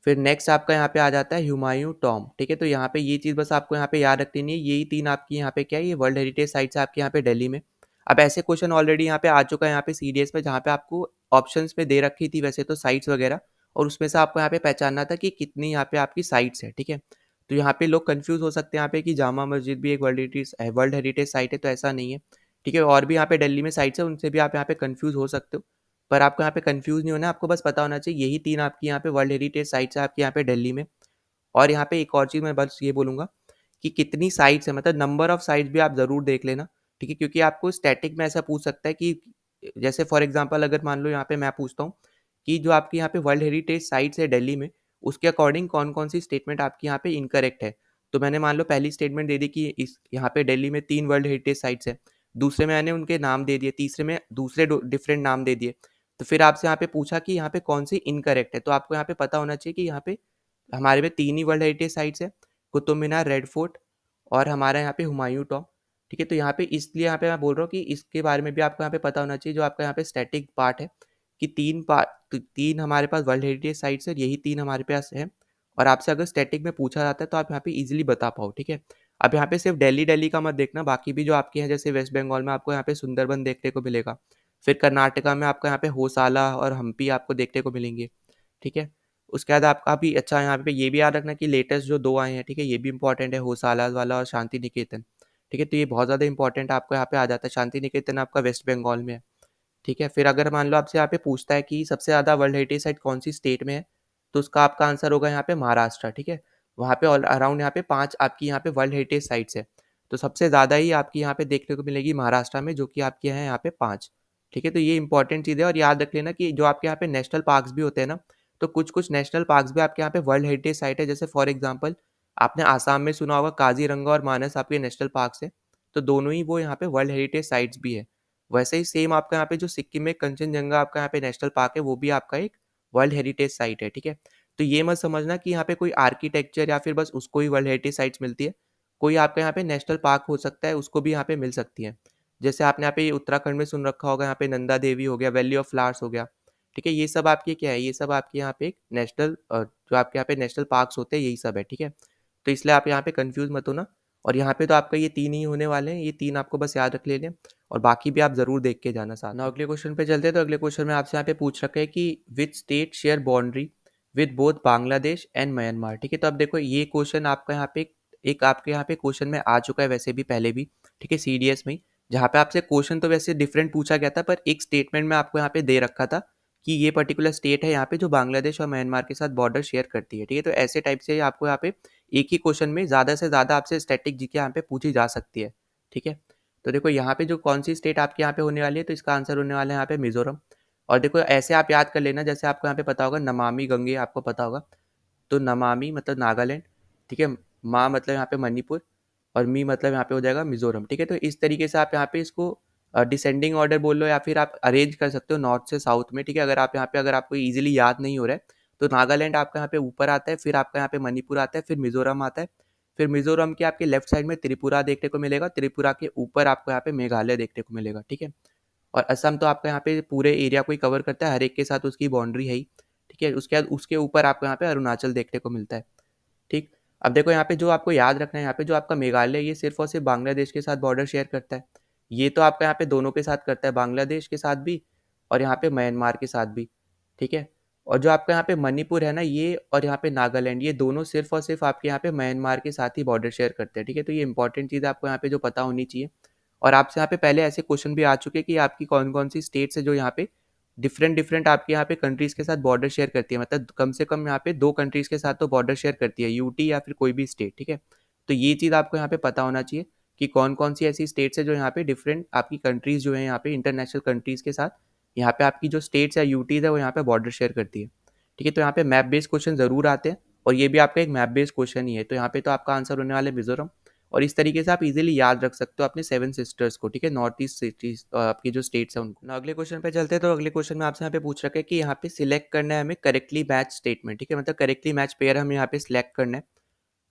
Speaker 1: फिर नेक्स्ट आपका यहाँ पे आ जाता है हुमायूं टॉम, ठीक है? तो यहाँ पे ये चीज़ बस आपको यहाँ पे याद रखनी है, यही 3 आपकी यहाँ पे क्या है, ये वर्ल्ड हेरिटेज साइट्स है आपके यहाँ पे दिल्ली में। अब ऐसे क्वेश्चन ऑलरेडी यहाँ पे आ चुका है यहाँ पे सीडीएस में, जहाँ पे आपको ऑप्शंस में दे रखी थी वैसे तो साइट्स वगैरह, और उसमें से आपको यहाँ पे पहचानना था कि कितनी यहाँ पे आपकी साइट्स है, ठीक है? तो यहाँ पे लोग कंफ्यूज हो सकते हैं यहाँ पे कि जामा मस्जिद भी एक वर्ल्ड हेरिटेज साइट है, तो ऐसा नहीं है, ठीक है? और भी यहाँ पे दिल्ली में साइट्स है, उनसे भी आप यहाँ पे कंफ्यूज हो सकते हो, पर आपको यहाँ पे कंफ्यूज नहीं होना है। आपको बस पता होना चाहिए यही 3 आपकी यहाँ पे वर्ल्ड हेरिटेज साइट्स है आपके यहाँ पे दिल्ली में। और यहाँ पे एक और चीज़ मैं बस ये बोलूँगा कि कितनी साइट्स है, मतलब नंबर ऑफ साइट्स भी आप ज़रूर देख लेना, ठीक है? क्योंकि आपको स्टैटिक में ऐसा पूछ सकता है कि जैसे फॉर एग्जांपल अगर मान लो यहाँ पे मैं पूछता हूँ कि जो आपकी यहाँ पे वर्ल्ड हेरिटेज साइट्स है दिल्ली में, उसके अकॉर्डिंग कौन-कौन सी स्टेटमेंट आपकी यहाँ पे इनकरेक्ट है। तो मैंने मान लो पहली स्टेटमेंट दे दी कि इस यहाँ पे दिल्ली में 3 वर्ल्ड हेरिटेज साइट्स है, दूसरे में मैंने उनके नाम दे दिए, तीसरे में दूसरे डिफरेंट नाम दे दिए। तो फिर आपसे यहाँ पे पूछा कि यहाँ पे कौन सी इनकरेक्ट है, तो आपको यहाँ पे पता होना चाहिए कि यहाँ पे हमारे में 3 ही वर्ल्ड हेरिटेज साइट्स है, कुतुब मीनार, रेड फोर्ट और हमारा यहाँ पे हुमायूं टॉम, ठीक है? तो यहाँ पे इसलिए यहाँ पे मैं बोल रहा हूँ कि इसके बारे में भी आपको यहाँ पे पता होना चाहिए, जो आपका यहाँ पे स्टैटिक पार्ट है, कि 3 हमारे पास वर्ल्ड हेरिटेज साइट्स है, यही 3 हमारे पास है। और आपसे अगर स्टैटिक में पूछा जाता है तो आप यहाँ पे ईजिली बता पाओ, ठीक है? अब यहाँ पे सिर्फ दिल्ली का मत देखना, बाकी भी जो आपके हैं, जैसे वेस्ट बंगाल में आपको यहाँ पे सुंदरबन देखने को मिलेगा, फिर कर्नाटका में आपको यहाँ पे होसाला और हम्पी आपको देखने को मिलेंगे, ठीक है? उसके बाद आपका भी अच्छा यहाँ पे ये भी याद रखना कि लेटेस्ट जो 2 आए हैं, ठीक है? ये भी इंपॉर्टेंट है, होसाला वाला और शांति निकेतन, ठीक है? तो ये बहुत ज़्यादा इंपॉर्टेंट आपको यहाँ पे आ जाता है। शांति निकेतन आपका वेस्ट बंगाल में है, ठीक है? फिर अगर मान लो आपसे यहाँ पे पूछता है कि सबसे ज़्यादा वर्ल्ड हेरिटेज साइट कौन सी स्टेट में है, तो उसका आपका आंसर होगा यहाँ पे महाराष्ट्र, ठीक है? वहाँ पे अराउंड यहाँ पे 5 आपकी यहाँ पे वर्ल्ड हेरिटेज साइट्स है। तो सबसे ज़्यादा ही आपकी यहाँ पे देखने को मिलेगी महाराष्ट्र में, जो कि आपके हैं यहाँ पे 5, ठीक है? तो ये इंपॉर्टेंट चीज़ है। और याद रख लेना कि जो आपके यहाँ पे नेशनल पार्क्स भी होते हैं ना, तो कुछ-कुछ नेशनल पार्क्स भी आपके यहाँ पे वर्ल्ड हेरिटेज साइट है। जैसे फॉर एग्जांपल आपने आसाम में सुना होगा काज़ीरंगा और मानस आपके नेशनल पार्क्स है, तो दोनों ही वो यहाँ पे वर्ल्ड हेरिटेज साइट्स भी है। वैसे ही सेम आपका यहाँ पे जो सिक्किम में कंचनजंगा आपका यहाँ पे नेशनल पार्क है, वो भी आपका एक वर्ल्ड हेरिटेज साइट है, ठीक है? तो ये मत समझना कि यहाँ पे कोई आर्किटेक्चर या फिर बस उसको ही वर्ल्ड हेरिटेज साइट्स मिलती है। कोई आपका यहाँ पे नेशनल पार्क हो सकता है, उसको भी यहाँ पे मिल सकती है। जैसे आपने यहाँ पे उत्तराखंड में सुन रखा होगा, यहाँ पे नंदा देवी हो गया, वैली ऑफ फ्लावर्स हो गया, ठीक है? ये सब आपके क्या है, ये सब आपके यहाँ पे एक नेशनल जो आपके यहाँ पे नेशनल पार्क्स होते हैं, यही सब है, ठीक है? तो इसलिए आप यहाँ पे कंफ्यूज मत होना। और यहाँ पे तो आपका ये 3 ही होने वाले हैं, ये 3 आपको बस याद रख लेने हैं और बाकी भी आप ज़रूर देख के जाना साथ में। नाउ अगले क्वेश्चन पे चलते हैं, तो अगले क्वेश्चन में आपसे यहाँ पे पूछ रखा है कि which state share boundary with both Bangladesh and Myanmar, ठीक है। तो अब देखो ये क्वेश्चन आपका यहाँ पे एक आपके यहाँ पे क्वेश्चन में आ चुका है वैसे भी पहले भी, ठीक है, सीडीएस में ही, जहाँ पे आपसे क्वेश्चन तो वैसे डिफरेंट पूछा गया था, पर एक स्टेटमेंट में आपको यहाँ पे दे रखा था कि ये पर्टिकुलर स्टेट है यहाँ पे जो बांग्लादेश और म्यांमार के साथ बॉर्डर शेयर करती है, ठीक है। तो ऐसे टाइप से आपको यहाँ पे एक ही क्वेश्चन में ज़्यादा से ज़्यादा आपसे स्टैटिक जीके यहाँ पे पूछी जा सकती है, ठीक है। तो देखो यहाँ पे जो कौन सी स्टेट आपके यहाँ पे होने वाली है, तो इसका आंसर होने वाला है यहाँ पे मिजोरम। और देखो ऐसे आप याद कर लेना, जैसे आपको यहाँ पे पता होगा नमामि गंगे आपको पता होगा, तो नमामि मतलब नागालैंड, ठीक है, मा मतलब यहाँ पे मणिपुर और मी मतलब यहाँ पे हो जाएगा मिजोरम, ठीक है। तो इस तरीके से आप यहाँ पे इसको डिसेंडिंग ऑर्डर बोल लो या फिर आप अरेंज कर सकते हो नॉर्थ से साउथ में, ठीक है। अगर आप यहाँ पे अगर आपको इजीली याद नहीं हो रहा है तो नागालैंड आपका यहाँ पे ऊपर आता है, फिर आपका यहाँ पे मणिपुर आता है, फिर मिजोरम आता है, फिर मिजोरम के आपके लेफ्ट साइड में त्रिपुरा देखने को मिलेगा, त्रिपुरा के ऊपर आपको यहाँ पे मेघालय देखने को मिलेगा, ठीक है। और असम तो आपका यहाँ पे पूरे एरिया को ही कवर करता है, हर एक के साथ उसकी बाउंड्री है ही, ठीक है। उसके बाद उसके ऊपर आपको यहाँ पे अरुणाचल देखने को मिलता है, ठीक। अब देखो यहाँ पे जो आपको याद रखना है, यहाँ पे जो आपका मेघालय ये सिर्फ और सिर्फ बांग्लादेश के साथ बॉर्डर शेयर करता है, ये तो आपका यहाँ पे दोनों के साथ करता है, बांग्लादेश के साथ भी और यहाँ पे म्यांमार के साथ भी, ठीक है। और जो आपका यहाँ पे मणिपुर है ना, ये और यहाँ पे नागालैंड, ये दोनों सिर्फ और सिर्फ आपके यहाँ पे म्यांमार के साथ ही बॉर्डर शेयर करते हैं, ठीक है। तो ये इंपॉर्टेंट चीज़ आपको यहाँ पे जो पता होनी चाहिए। और आपसे यहाँ पे पहले ऐसे क्वेश्चन भी आ चुके हैं कि आपकी कौन कौन सी स्टेट्स है जो यहाँ पे डिफरेंट डिफरेंट आपके यहाँ पे कंट्रीज के साथ बॉर्डर शेयर करती है, मतलब कम से कम यहाँ पे 2 कंट्रीज के साथ तो बॉर्डर शेयर करती है, यूटी या फिर कोई भी स्टेट, ठीक है। तो ये चीज़ आपको यहाँ पे पता होना चाहिए कि कौन कौन सी ऐसी स्टेट्स है जो यहाँ पे डिफरेंट आपकी कंट्रीज जो है यहाँ पे इंटरनेशनल कंट्रीज के साथ यहाँ पे आपकी जो स्टेट्स या यूटीज है वो यहाँ पे बॉर्डर शेयर करती है, ठीक है। तो यहाँ पे मैप बेस्ड क्वेश्चन जरूर आते हैं और ये भी आपका एक मैप बेस्ड क्वेश्चन ही है, तो यहाँ पे तो आपका आंसर होने वाला है मिजोरम। और इस तरीके से आप इजीली याद रख सकते हो अपने 7 सिस्टर्स को, ठीक है, नॉर्थ ईस्ट सिटीज आपकी जो स्टेट्स हैं उनको ना। अगले क्वेश्चन पे चलते हैं, तो अगले क्वेश्चन में आपसे यहाँ पे पूछ रखा है कि यहाँ पे सिलेक्ट करना है हमें करेक्टली मैच स्टेटमेंट, ठीक है, मतलब करेक्टली मैच पेयर हमें यहाँ पे सिलेक्ट करना है।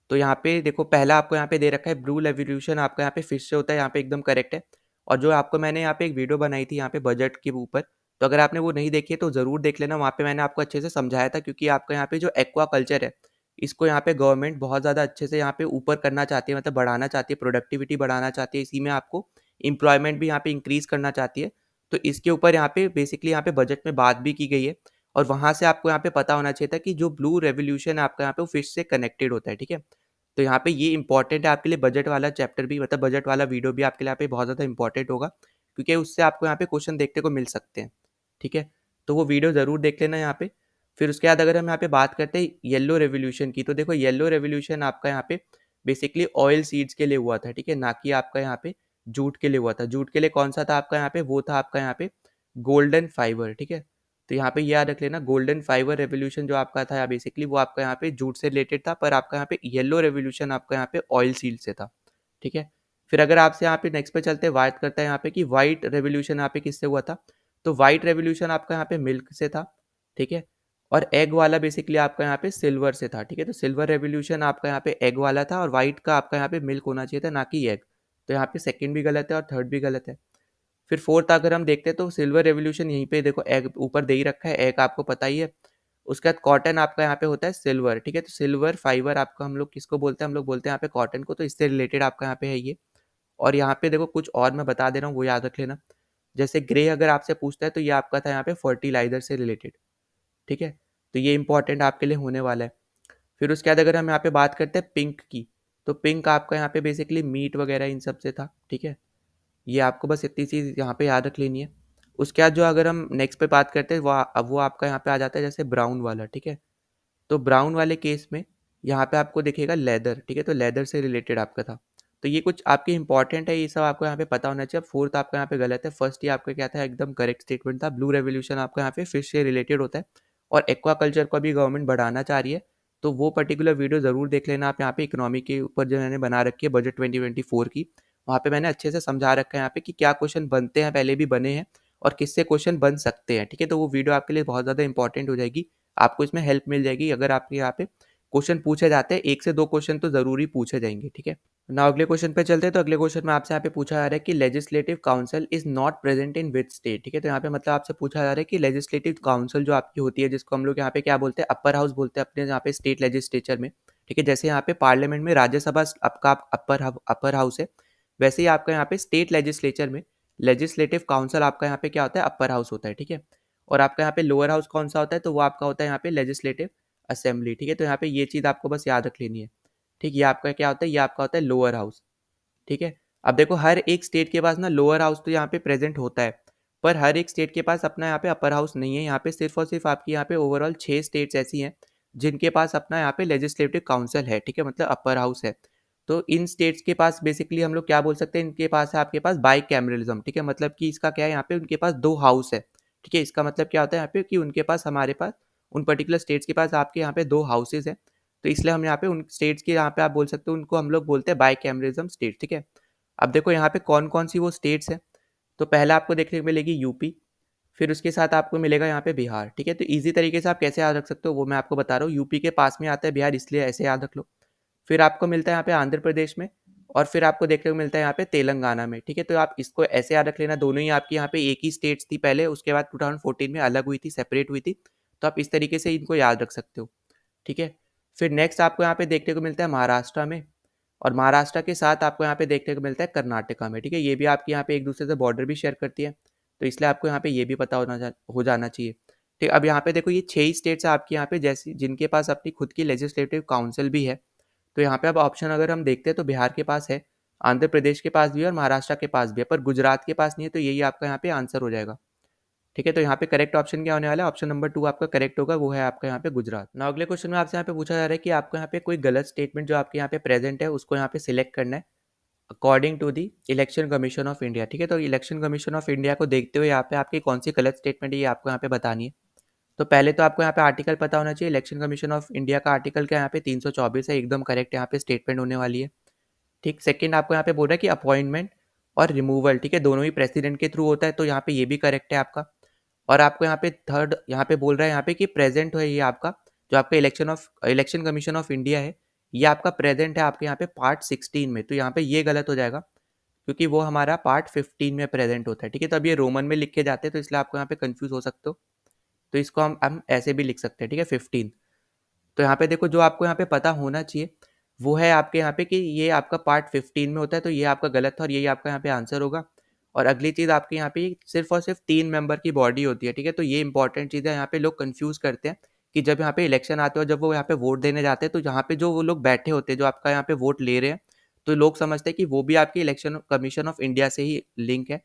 Speaker 1: तो यहाँ पे देखो पहला आपको यहाँ पे दे रखा है ब्लू रेवोल्यूशन आपका यहाँ पे फिश से होता है, यहाँ पे एकदम करेक्ट है। और जो आपको मैंने यहाँ पे एक वीडियो बनाई थी यहाँ पे बजट के ऊपर, तो अगर आपने वो नहीं देखी है तो ज़रूर देख लेना, वहाँ पे मैंने आपको अच्छे से समझाया था, क्योंकि आपका यहाँ पे जो एक्वा कल्चर है इसको यहाँ पे गवर्नमेंट बहुत ज़्यादा अच्छे से यहाँ पे ऊपर करना चाहती है, मतलब बढ़ाना चाहती है, प्रोडक्टिविटी बढ़ाना चाहती है, इसी में आपको एम्प्लॉयमेंट भी यहाँ पे इंक्रीज़ करना चाहती है। तो इसके ऊपर यहाँ पे बेसिकली यहाँ पे बजट में बात भी की गई है और वहाँ से आपको यहाँ पे पता होना चाहिए था कि जो ब्लू रेवोल्यूशन है आपका यहाँ पे वो फिश से कनेक्टेड होता है, ठीक है। तो यहाँ पे ये इंपॉर्टेंट है आपके लिए, बजट वाला चैप्टर भी, मतलब बजट वाला वीडियो भी आपके लिए यहाँ पे बहुत ज़्यादा इंपॉर्टेंट होगा, क्योंकि उससे आपको यहाँ पे क्वेश्चन देखने को मिल सकते हैं, ठीक है। तो वो वीडियो ज़रूर देख लेना यहाँ पे। फिर उसके बाद अगर हम यहाँ पे बात करते हैं येलो रेवोल्यूशन की, तो देखो येलो रेवोल्यूशन आपका यहाँ पे बेसिकली ऑयल सीड्स के लिए हुआ था, ठीक है, ना कि आपका यहाँ पे जूट के लिए हुआ था। जूट के लिए कौन सा था आपका यहाँ पे, वो था आपका यहाँ पे गोल्डन फाइबर, ठीक है। तो यहाँ पे याद रख लेना, गोल्डन फाइबर रेवोल्यूशन जो आपका था बेसिकली वो आपका यहाँ पे जूट से रिलेटेड था, पर आपका यहाँ पे येलो रेवोल्यूशन आपका यहाँ पे ऑयल सीड से था, ठीक है। फिर अगर आपसे यहाँ पे नेक्स्ट पे चलते हैं, बात करते हैं यहाँ पे कि व्हाइट रेवोल्यूशन यहाँ पे किससे हुआ था, तो व्हाइट रेवोल्यूशन आपका यहाँ पे मिल्क से था, ठीक है। और एग वाला बेसिकली आपका यहाँ पे सिल्वर से था, ठीक है। तो सिल्वर रेवोल्यूशन आपका यहाँ पे एग वाला था और व्हाइट का आपका यहाँ पे मिल्क होना चाहिए था, ना कि एग। तो यहाँ पे सेकंड भी गलत है और थर्ड भी गलत है। फिर फोर्थ अगर हम देखते हैं तो सिल्वर रेवोल्यूशन यहीं पे देखो एग ऊपर दे ही रखा है, एग आपको पता ही है। उसके बाद कॉटन आपका यहाँ पे होता है सिल्वर, ठीक है। तो सिल्वर फाइबर आपका हम लोग किसको बोलते हैं, हम लोग बोलते हैं यहाँ पे कॉटन को, तो इससे रिलेटेड आपका यहाँ पे है ये। और यहाँ पे देखो कुछ और मैं बता दे रहा हूँ, वो याद रख लेना। जैसे ग्रे अगर आपसे पूछता है तो ये आपका था यहाँ पे फर्टिलाइजर से रिलेटेड, ठीक है। तो ये इंपॉर्टेंट आपके लिए होने वाला है। फिर उसके बाद अगर हम यहाँ पे बात करते हैं पिंक की, तो पिंक आपका यहाँ पे बेसिकली मीट वगैरह इन सब से था, ठीक है। ये आपको बस इतनी चीज़ यहाँ पे याद रख लेनी है। उसके बाद जो अगर हम नेक्स्ट पे बात करते हैं वो आपका यहाँ पे आ जाता है जैसे ब्राउन वाला, ठीक है। तो ब्राउन वाले केस में यहाँ पे आपको दिखेगा लेदर, ठीक है, तो लेदर से रिलेटेड आपका था। तो ये कुछ आपके इंपॉर्टेंट है, ये सब आपको यहाँ पे पता होना चाहिए। फोर्थ आपका यहाँ पे गलत है, फर्स्ट ही आपका क्या था, एकदम करेक्ट स्टेटमेंट था। ब्लू रेवोल्यूशन आपका यहाँ पे फिश से रिलेटेड होता है और एक्वा कल्चर को भी गवर्नमेंट बढ़ाना चाह रही है, तो वो पर्टिकुलर वीडियो ज़रूर देख लेना आप। यहाँ पे इकोनॉमी के ऊपर जो मैंने बना रखी है बजट 2024 की, वहाँ पे मैंने अच्छे से समझा रखा है यहाँ पे कि क्या क्वेश्चन बनते हैं, पहले भी बने हैं और किससे क्वेश्चन बन सकते हैं, ठीक है। तो वो वीडियो आपके लिए बहुत ज़्यादा इंपॉर्टेंट हो जाएगी, आपको इसमें हेल्प मिल जाएगी। अगर आपके यहाँ पे क्वेश्चन पूछे जाते हैं, 1 से 2 क्वेश्चन तो ज़रूर ही पूछे जाएंगे, ठीक है। ना अगले क्वेश्चन पे चलते हैं, तो अगले क्वेश्चन में आपसे यहाँ पे पूछा जा रहा है कि legislative council is not present in which state, ठीक है। तो यहाँ पे मतलब आपसे पूछा जा रहा है कि लेजिस्लेटिव काउंसिल जो आपकी होती है, जिसको हम लोग यहाँ पे क्या बोलते हैं, अपर हाउस बोलते हैं अपने यहाँ पे स्टेट लेजिस्लेचर में, ठीक है, जैसे यहाँ पे पार्लियामेंट में राज्यसभा आपका अपर हाउस है, वैसे ही आपका यहाँ पे स्टेट लेजिस्लेचर में लेजिस्लेटिव काउंसिल आपका यहाँ पे क्या होता है, अपर हाउस होता है। ठीक है, और आपका यहाँ पे लोअर हाउस कौन सा होता है, तो वो आपका होता है यहाँ पे लेजिस्लेटिव असेंबली। ठीक है, तो यहाँ पे ये चीज़ आपको बस याद रख लेनी है। ठीक, ये आपका क्या होता है, ये आपका होता है लोअर हाउस। ठीक है, अब देखो हर एक स्टेट के पास ना लोअर हाउस तो यहाँ पे प्रेजेंट होता है, पर हर एक स्टेट के पास अपना यहाँ पे अपर हाउस नहीं है। यहाँ पे सिर्फ और सिर्फ आपकी यहाँ पे ओवरऑल 6 स्टेट्स ऐसी हैं जिनके पास अपना यहाँ पे लेजिस्लेटिव काउंसिल है। ठीक है, मतलब अपर हाउस है। तो इन स्टेट्स के पास बेसिकली हम लोग क्या बोल सकते हैं, इनके पास है आपके पास बाई कैमरलिज्म। ठीक है, मतलब कि इसका क्या है, यहाँ पे उनके पास 2 हाउस है। ठीक है, इसका मतलब क्या होता है यहाँ पे कि उनके पास हमारे पास उन पर्टिकुलर स्टेट्स के पास आपके यहाँ पे 2 हाउसेज है। तो इसलिए हम यहाँ पे उन स्टेट्स के यहाँ पे आप बोल सकते हो उनको हम लोग बोलते हैं बाई कैमरलिज्म स्टेट। ठीक है, अब देखो यहाँ पे कौन कौन सी वो स्टेट्स हैं। तो पहला आपको देखने को मिलेगी यूपी, फिर उसके साथ आपको मिलेगा यहाँ पे बिहार। ठीक है, तो इजी तरीके से आप कैसे याद रख सकते हो वो मैं आपको बता रहा हूँ। यूपी के पास में आता है बिहार, इसलिए ऐसे याद रख लो। फिर आपको मिलता है यहाँ पे आंध्र प्रदेश में, और फिर आपको देखने को मिलता है यहाँ पे तेलंगाना में। ठीक है, तो आप इसको ऐसे याद रख लेना, दोनों ही आपकी यहाँ पे एक ही स्टेट्स थी पहले, उसके बाद 2014 में अलग हुई थी, सेपरेट हुई थी। तो आप इस तरीके से इनको याद रख सकते हो। ठीक है, फिर नेक्स्ट आपको यहाँ पे देखने को मिलता है महाराष्ट्र में, और महाराष्ट्र के साथ आपको यहाँ पे देखने को मिलता है कर्नाटका में। ठीक है, ये भी आपके यहाँ पे एक दूसरे से बॉर्डर भी शेयर करती है, तो इसलिए आपको यहाँ पे ये भी पता हो जाना चाहिए। ठीक, अब यहाँ पे देखो ये 6 स्टेट्स है आपके यहाँ पे जैसी जिनके पास अपनी खुद की लेजिस्लेटिव काउंसिल भी है। तो यहाँ पे अब ऑप्शन अगर हम देखते हैं तो बिहार के पास है, आंध्र प्रदेश के पास भी है और महाराष्ट्र के पास भी है, पर गुजरात के पास नहीं है। तो यही आपका यहाँ पे आंसर हो जाएगा। ठीक है, तो यहाँ पे करेक्ट ऑप्शन क्या होने वाला है, ऑप्शन नंबर 2 आपका करेक्ट होगा, वो है आपका यहाँ पे गुजरात। ना अगले क्वेश्चन में आपसे यहाँ पे पूछा जा रहा है कि आपको यहाँ पे कोई गलत स्टेटमेंट जो आपके यहाँ पे प्रेजेंट है उसको यहाँ पे सिलेक्ट करना है according to the election commission of India. ठीक है, तो इलेक्शन कमीशन ऑफ इंडिया को देखते हुए यहाँ पे आपकी कौन सी गलत स्टेटमेंट है ये आपको यहाँ पे बतानी है। तो पहले तो आपको यहाँ पे आर्टिकल पता होना चाहिए। इलेक्शन कमीशन ऑफ इंडिया का आर्टिकल क्या यहाँ पे 324 है, एकदम करेक्ट यहाँ पे स्टेटमेंट होने वाली है। ठीक, सेकंड आपको यहाँ पे बोल रहा है कि अपॉइंटमेंट और रिमूवल, ठीक है, दोनों ही प्रेसिडेंट के थ्रू होता है, तो यहाँ पे ये भी करेक्ट है आपका। और आपको यहाँ पे थर्ड यहाँ पे बोल रहा है यहाँ पे कि प्रेजेंट है ये आपका जो आपका इलेक्शन कमीशन ऑफ इंडिया है, ये आपका प्रेजेंट है आपके यहाँ पे पार्ट 16 में। तो यहाँ पे ये गलत हो जाएगा क्योंकि वो हमारा पार्ट 15 में प्रेजेंट होता है। ठीक है, तो अब ये रोमन में लिख के जाते हैं तो इसलिए आपको यहाँ पे कंफ्यूज हो सकते हो। तो इसको हम ऐसे भी लिख सकते हैं। ठीक है, 15। तो यहाँ पे देखो जो आपको यहाँ पे पता होना चाहिए वो है आपके यहाँ पे कि ये आपका पार्ट 15 में होता है, तो ये आपका गलत था और यही आपका यहाँ पे आंसर होगा। और अगली चीज़ आपके यहाँ पे सिर्फ और सिर्फ 3 मेंबर की बॉडी होती है। ठीक है, तो ये इंपॉर्टेंट चीज़ है, यहाँ पे लोग कंफ्यूज करते हैं कि जब यहाँ पे इलेक्शन आते हैं और जब वो यहाँ पे वोट देने जाते हैं तो यहाँ पे जो वो लोग बैठे होते हैं जो आपका यहाँ पे वोट ले रहे हैं, तो लोग समझते हैं कि वो भी आपकी इलेक्शन कमीशन ऑफ इंडिया से ही लिंक है।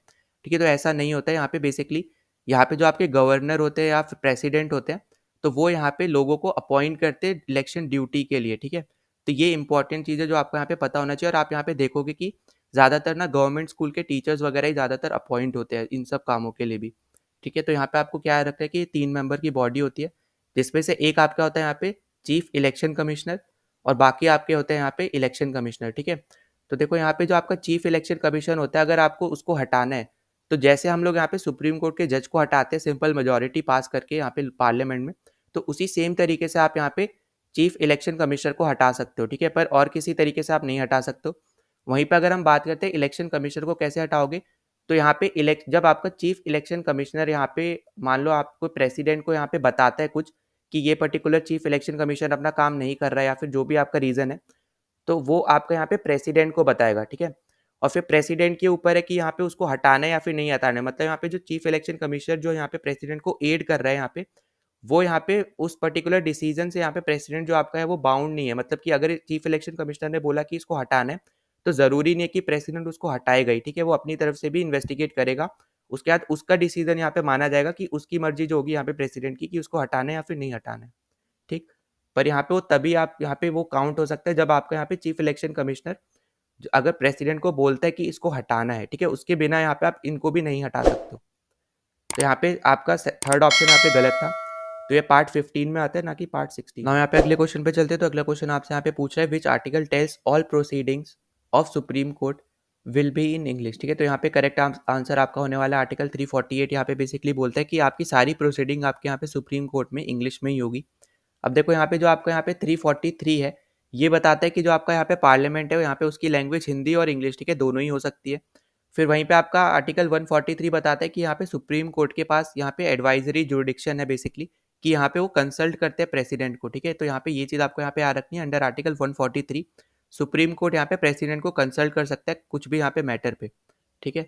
Speaker 1: ठीक है, तो ऐसा नहीं होता है। यहाँ पे बेसिकली यहाँ पे जो आपके गवर्नर होते हैं या फिर प्रेसिडेंट होते हैं, तो वो यहाँ पे लोगों को अपॉइंट करते हैं इलेक्शन ड्यूटी के लिए। ठीक है, तो ये इंपॉर्टेंट चीज़ है जो आपको यहाँ पे पता होना चाहिए। और आप यहाँ पे देखोगे कि ज़्यादातर ना गवर्नमेंट स्कूल के टीचर्स वगैरह ही ज़्यादातर अपॉइंट होते हैं इन सब कामों के लिए भी। ठीक है, तो यहाँ पे आपको क्या रखता है कि 3 मेंबर की बॉडी होती है जिसमें से एक आपका होता है यहाँ पे चीफ इलेक्शन कमिश्नर और बाकी आपके होते हैं यहाँ पे इलेक्शन कमिश्नर। ठीक है, तो देखो यहाँ पे जो आपका चीफ इलेक्शन कमीशन होता है, अगर आपको उसको हटाना है तो जैसे हम लोग यहाँ पे सुप्रीम कोर्ट के जज को हटाते हैं सिंपल मेजोरिटी पास करके यहाँ पे पार्लियामेंट में, तो उसी सेम तरीके से आप यहाँ पे चीफ इलेक्शन कमिश्नर को हटा सकते हो। ठीक है, पर और किसी तरीके से आप नहीं हटा सकते हो। वहीं पर अगर हम बात करते हैं इलेक्शन कमिश्नर को कैसे हटाओगे, तो यहाँ पे जब आपका चीफ इलेक्शन कमिश्नर यहाँ पे मान लो आपको प्रेसिडेंट को यहाँ पे बताता है कुछ कि ये पर्टिकुलर चीफ इलेक्शन कमिश्नर अपना काम नहीं कर रहा है या फिर जो भी आपका रीज़न है, तो वो आपका यहाँ पे प्रेसिडेंट को बताएगा। ठीक है, और फिर प्रेसिडेंट के ऊपर है कि यहाँ पे उसको हटाना है या फिर नहीं हटाना है। मतलब यहाँ पे जो चीफ इलेक्शन कमिश्नर जो यहाँ पे प्रेसिडेंट को एड कर रहा है यहाँ पे, वो यहाँ पे उस पर्टिकुलर डिसीजन से यहाँ पे प्रेसिडेंट जो आपका है वो बाउंड नहीं है। मतलब कि अगर चीफ इलेक्शन कमिश्नर ने बोला कि इसको हटाना है तो ज़रूरी नहीं है कि प्रेसिडेंट उसको हटाएगा ही। ठीक है, वो अपनी तरफ से भी इन्वेस्टिगेट करेगा, उसके बाद उसका डिसीजन यहाँ पे माना जाएगा कि उसकी मर्जी जो होगी यहाँ पे प्रेसिडेंट की कि उसको हटाना है या फिर नहीं हटाना है। ठीक, पर यहाँ पे वो तभी आप यहाँ पे वो काउंट हो सकता है जब आपका यहाँ पे चीफ इलेक्शन कमिश्नर अगर प्रेसिडेंट को बोलता है कि इसको हटाना है। ठीक है, उसके बिना यहाँ पे आप इनको भी नहीं हटा सकते। तो यहाँ पे आपका थर्ड ऑप्शन यहाँ पे गलत था, तो ये पार्ट 15 में आता है ना कि पार्ट 16। now यहाँ पे अगले क्वेश्चन पे चलते हैं। तो अगला क्वेश्चन आपसे यहाँ पे पूछ रहा है which article tells all proceedings of supreme court will be in English. ठीक है, तो यहाँ पे करेक्ट आंसर आपका होने वाला है आर्टिकल 348। यहाँ पे बेसिकली बोलता है कि आपकी सारी प्रोसीडिंग आपके यहाँ पे सुप्रीम कोर्ट में इंग्लिश में ही होगी। अब देखो यहाँ पे जो आपका यहाँ पे 343 है, ये बताता है कि जो आपका यहाँ पे पार्लियामेंट है यहाँ पे उसकी लैंग्वेज हिंदी और इंग्लिश, ठीक है, दोनों ही हो सकती है। फिर वहीं पे आपका आर्टिकल 143 बताता है कि यहाँ पे सुप्रीम कोर्ट के पास यहाँ पे एडवाइजरी जुरिडिक्शन है बेसिकली, कि यहाँ पे वो कंसल्ट करते हैं प्रेसिडेंट को, ठीक है। तो यहाँ पे ये चीज़ आपको यहाँ पे याद रखनी है, अंडर आर्टिकल 143 सुप्रीम कोर्ट यहाँ पे प्रेसिडेंट को कंसल्ट कर सकता है कुछ भी यहाँ पे मैटर पे, ठीक है।